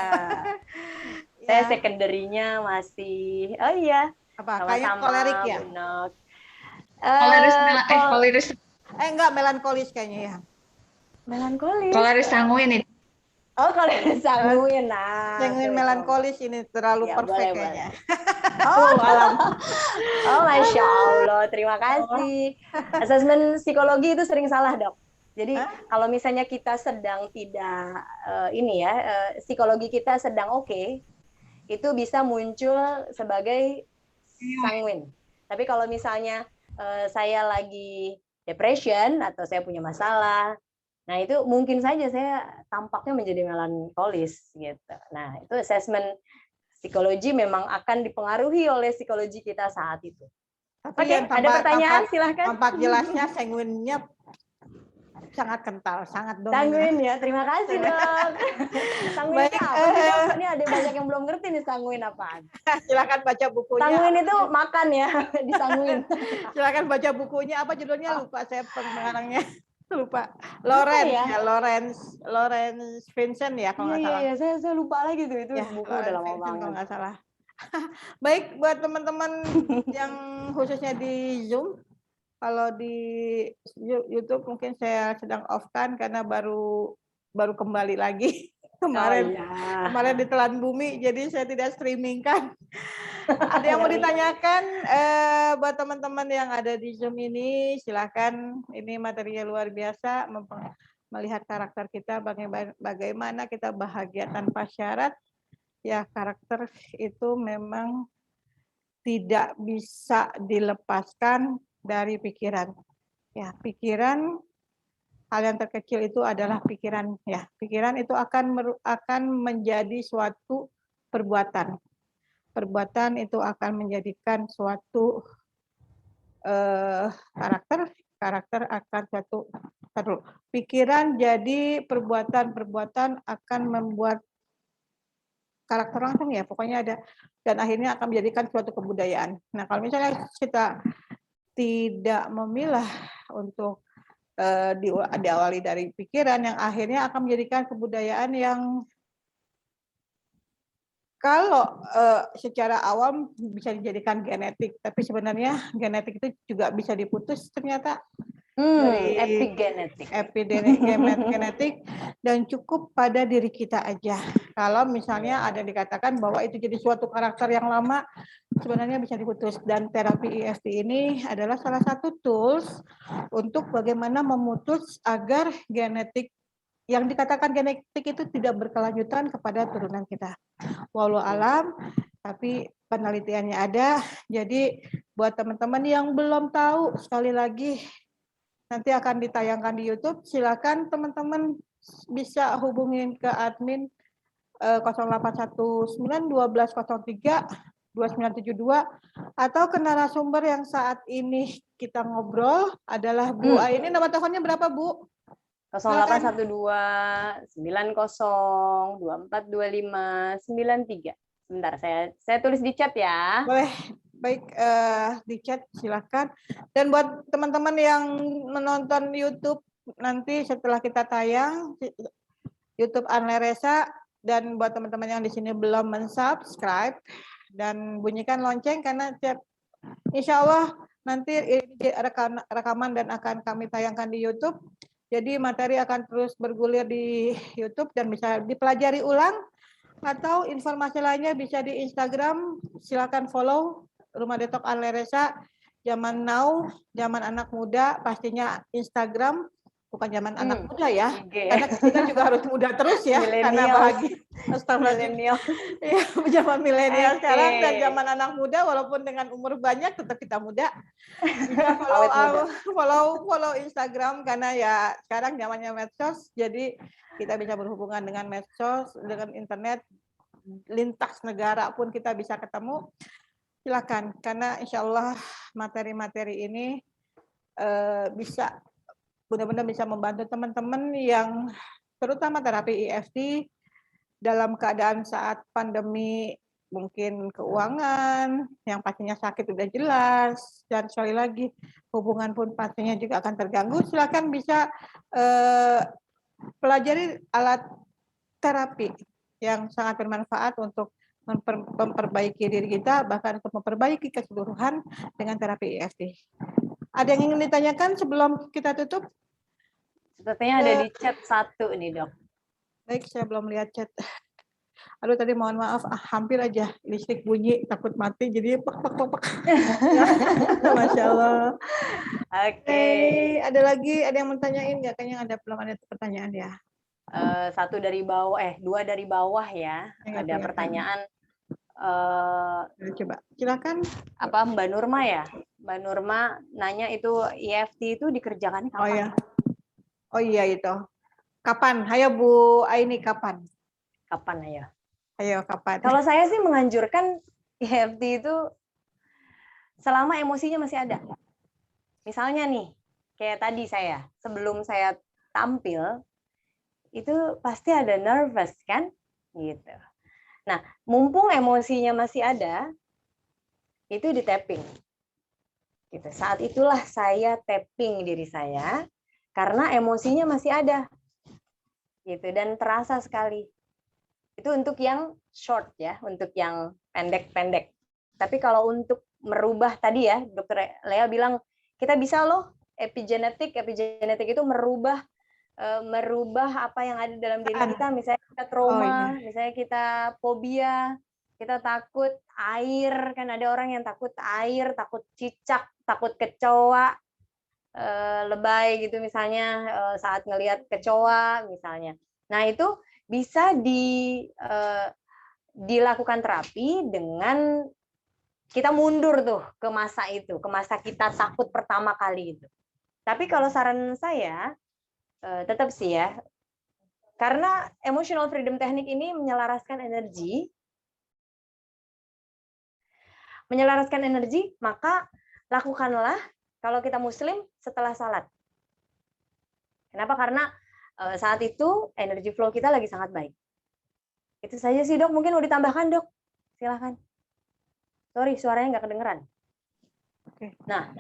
Saya secondary-nya masih, oh iya, apa? Kayak kolerik ya? Koleris. Enggak, melankolis kayaknya ya. Melankolis. Koleris sanguin itu. Oh, koleris sanguin. Nah, sanguin melankolis ini terlalu ya, perfect kayaknya. Oh, Masya Allah. Terima kasih. Asesmen psikologi itu sering salah, dok. Jadi kalau misalnya kita sedang tidak psikologi kita sedang oke, itu bisa muncul sebagai sanguin. Tapi kalau misalnya saya lagi depression atau saya punya masalah, nah itu mungkin saja saya tampaknya menjadi melankolis gitu. Nah, itu asesmen psikologi memang akan dipengaruhi oleh psikologi kita saat itu. Oke, ada pertanyaan? Silahkan. Tampak jelasnya sanguinnya sangat kental, sangat dominan. Sanguin ya, terima kasih dok. Sanguin apa sih dok? Ini ada banyak yang belum ngerti nih sanguin apaan. Silakan baca bukunya. Sanguin itu makan ya, disanguin. Silakan baca bukunya, apa judulnya lupa saya pengarangnya. Lupa. Lawrence Vincent ya kalau nggak salah. Iya, saya lupa lagi tuh, itu ya, buku Lawrence udah lama Vincent, banget. kalau nggak salah. Baik, buat teman-teman yang khususnya di Zoom, kalau di YouTube mungkin saya sedang off-kan karena baru kembali lagi. Kemarin ditelan bumi, jadi saya tidak streaming kan. Ada yang mau ditanyakan buat teman-teman yang ada di Zoom ini, silakan. Ini materinya luar biasa, melihat karakter kita, bagaimana kita bahagia tanpa syarat. Ya, karakter itu memang tidak bisa dilepaskan dari pikiran. Ya, pikiran, hal yang terkecil itu adalah pikiran. Ya, pikiran itu akan menjadi suatu perbuatan. Perbuatan itu akan menjadikan suatu karakter akan suatu pikiran, jadi perbuatan akan membuat karakter langsung ya, pokoknya ada, dan akhirnya akan menjadikan suatu kebudayaan. Nah, kalau misalnya kita tidak memilah untuk diawali dari pikiran yang akhirnya akan menjadikan kebudayaan yang kalau secara awam bisa dijadikan genetik, tapi sebenarnya genetik itu juga bisa diputus ternyata. dari Epigenetik. genetik dan cukup pada diri kita aja. Kalau misalnya ada dikatakan bahwa itu jadi suatu karakter yang lama, sebenarnya bisa diputus. Dan terapi EFT ini adalah salah satu tools untuk bagaimana memutus agar genetik yang dikatakan genetik itu tidak berkelanjutan kepada turunan kita. Walau alam, tapi penelitiannya ada. Jadi buat teman-teman yang belum tahu, sekali lagi nanti akan ditayangkan di YouTube. Silakan teman-teman bisa hubungin ke admin 081912032972 atau ke narasumber yang saat ini kita ngobrol adalah Bu Ini nama teleponnya berapa, Bu? 0812-90-2425-93. Sebentar, saya tulis di chat ya. Boleh. Baik, di chat silakan. Dan buat teman-teman yang menonton YouTube nanti setelah kita tayang YouTube Anle Resa, dan buat teman-teman yang di sini belum mensubscribe dan bunyikan lonceng karena insya Allah nanti rekaman dan akan kami tayangkan di YouTube. Jadi materi akan terus bergulir di YouTube dan bisa dipelajari ulang, atau informasi lainnya bisa di Instagram. Silakan follow Rumah Detok Anle Resa. Zaman now, zaman anak muda, pastinya Instagram, bukan zaman anak muda ya, karena kita juga harus muda terus ya, karena bahagia. Milenial. Ya, zaman milenial sekarang dan zaman anak muda, walaupun dengan umur banyak tetap kita muda. Juga follow Instagram karena ya sekarang zamannya medsos, jadi kita bisa berhubungan dengan medsos, dengan internet, lintas negara pun kita bisa ketemu. Silakan, karena insya Allah materi-materi ini bisa benar-benar bisa membantu teman-teman yang terutama terapi EFT dalam keadaan saat pandemi, mungkin keuangan yang pastinya sakit udah jelas, dan sekali lagi hubungan pun pastinya juga akan terganggu. Silakan bisa pelajari alat terapi yang sangat bermanfaat untuk memperbaiki diri kita, bahkan untuk memperbaiki keseluruhan dengan terapi EFT. Ada yang ingin ditanyakan sebelum kita tutup? Sepertinya ada di chat satu nih, Dok. Baik, saya belum lihat chat. Aduh, tadi mohon maaf, hampir aja listrik bunyi, takut mati, jadi pak. Masya Allah. Oke. Ada lagi, ada yang mau tanyain nggak? Kayaknya belum ada pertanyaan ya. Satu dari bawah, dua dari bawah ya. Ada pertanyaan. Coba, silakan. Apa Mbak Nurma ya? Mbak Nurma nanya itu EFT itu dikerjakannya kapan? Oh iya itu. Kapan? Hayo Bu Aini, kapan? Kapan ayo? Ayo kapan? Kalau saya sih menganjurkan EFT itu selama emosinya masih ada. Misalnya nih, kayak tadi saya, sebelum saya tampil, itu pasti ada nervous kan? Gitu. Nah, mumpung emosinya masih ada, itu di tapping. Gitu. Saat itulah saya tapping diri saya, karena emosinya masih ada. Gitu, dan terasa sekali. Itu untuk yang short ya, untuk yang pendek-pendek. Tapi kalau untuk merubah tadi ya, Dokter Lea bilang, kita bisa loh, epigenetik itu merubah apa yang ada dalam diri kita, misalnya kita trauma, misalnya kita fobia, kita takut air, kan ada orang yang takut air, takut cicak, takut kecoa, lebay gitu misalnya, saat ngelihat kecoa misalnya. Nah itu bisa dilakukan terapi dengan kita mundur tuh ke masa itu, ke masa kita takut pertama kali itu. Tapi kalau saran saya, tetap sih ya, karena emotional freedom technique ini menyelaraskan energi, maka lakukanlah kalau kita muslim setelah salat. Kenapa? Karena saat itu energi flow kita lagi sangat baik. Itu saja sih Dok, mungkin mau ditambahkan Dok, silahkan. Sorry, suaranya nggak kedengeran. Oke. Nah,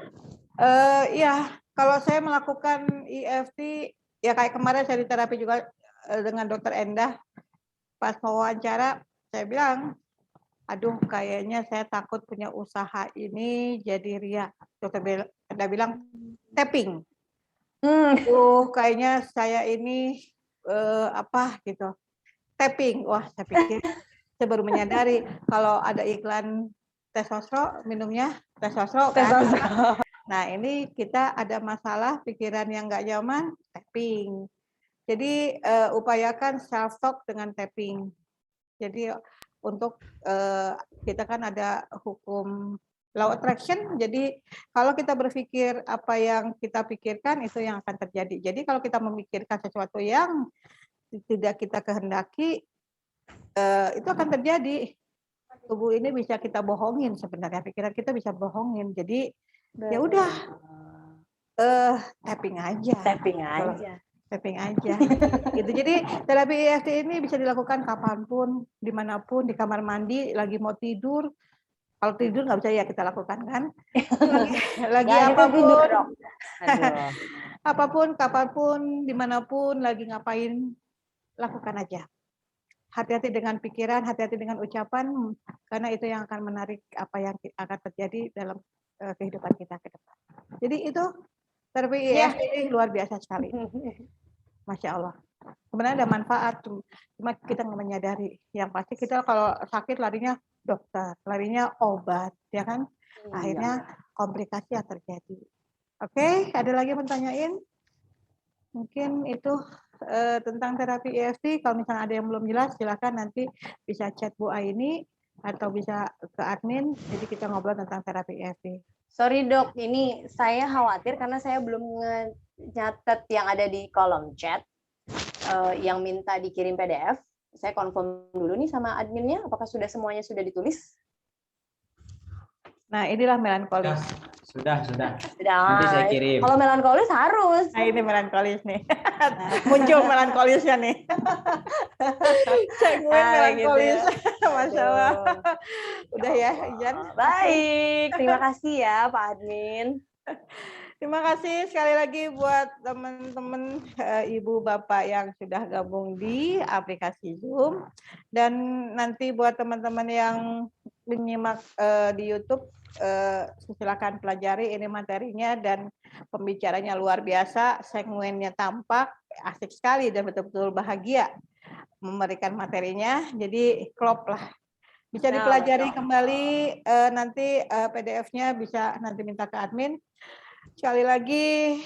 ya kalau saya melakukan EFT, ya kayak kemarin saya di terapi juga dengan Dokter Endah, pas wawancara saya bilang, aduh kayaknya saya takut punya usaha ini jadi ria. Dokter Endah bilang tapping. Kayaknya saya ini apa gitu. Tapping. Wah, saya pikir saya baru menyadari kalau ada iklan teh sosro, minumnya teh sosro kan. Nah, ini kita ada masalah pikiran yang nggak nyaman, tapping. Jadi upayakan self talk dengan tapping. Jadi untuk kita kan ada hukum law attraction. Jadi kalau kita berpikir apa yang kita pikirkan itu yang akan terjadi. Jadi kalau kita memikirkan sesuatu yang tidak kita kehendaki itu akan terjadi. Tubuh ini bisa kita bohongin sebenarnya, pikiran kita bisa bohongin. Jadi ya udah tapping aja. Tapping aja. Gitu. Jadi terapi EFT ini bisa dilakukan kapanpun, dimanapun, di kamar mandi, lagi mau tidur. Kalau tidur nggak bisa ya kita lakukan kan. Lagi apapun, apapun, kapanpun, dimanapun, lagi ngapain, lakukan aja. Hati-hati dengan pikiran, hati-hati dengan ucapan, karena itu yang akan menarik apa yang akan terjadi dalam kehidupan kita ke depan. Jadi itu terapi EFT ini luar biasa sekali. Masya Allah. Sebenarnya ada manfaat, cuma kita nggak menyadari. Yang pasti kita kalau sakit larinya dokter, larinya obat, ya kan? Akhirnya komplikasi yang terjadi. Oke, ada lagi yang mau tanyain? Mungkin itu tentang terapi EFT. Kalau misalnya ada yang belum jelas, silakan nanti bisa chat Bu Aini atau bisa ke admin. Jadi kita ngobrol tentang terapi EFT. Sorry dok, ini saya khawatir karena saya belum nyatet yang ada di kolom chat yang minta dikirim PDF. Saya confirm dulu nih sama adminnya, apakah semuanya sudah ditulis? Nah, inilah melankolis. Sudah. Sudah. Nanti saya kirim. Kalau melankolis harus. Nah, ini melankolis nih. Muncul melankolisnya nih. Segmen melankolis. Gitu ya. Masya Allah. Udah ya, Ijan. Baik, terima kasih ya Pak Admin. Terima kasih sekali lagi buat teman-teman Ibu Bapak yang sudah gabung di aplikasi Zoom. Dan nanti buat teman-teman yang menyimak di YouTube, silakan pelajari ini materinya dan pembicaranya luar biasa, segmennya tampak asik sekali dan betul-betul bahagia memberikan materinya. Jadi klop lah. Bisa dipelajari kembali, nanti PDF-nya bisa nanti minta ke admin. Sekali lagi,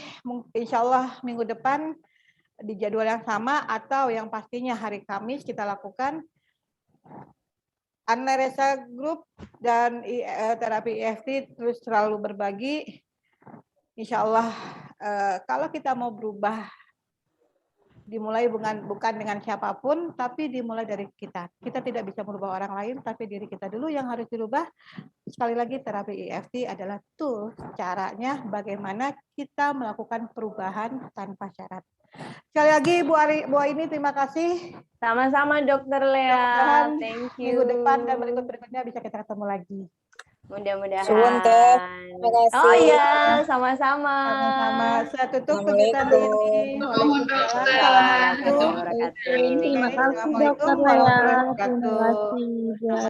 insya Allah minggu depan di jadwal yang sama atau yang pastinya hari Kamis kita lakukan Anaresa Group dan terapi EFT terus selalu berbagi. Insya Allah kalau kita mau berubah, dimulai bukan dengan siapapun, tapi dimulai dari kita. Kita tidak bisa merubah orang lain, tapi diri kita dulu yang harus dirubah. Sekali lagi, terapi EFT adalah tools, caranya bagaimana kita melakukan perubahan tanpa syarat. Sekali lagi, Bu Aini, terima kasih. Sama-sama Dokter Lea. Thank you. Minggu depan dan berikut-berikutnya bisa kita ketemu lagi. Mudah-mudahan. Suwun, Teh. Terima kasih. Oh iya, sama-sama. Sama-sama. Saya tutup kegiatan ini. Waalaikumsalam. Assalamualaikum warahmatullahi wabarakatuh. Terima kasih, Assalamualaikum Dokter warahmatullahi Lea. wabarakatuh. Terima kasih.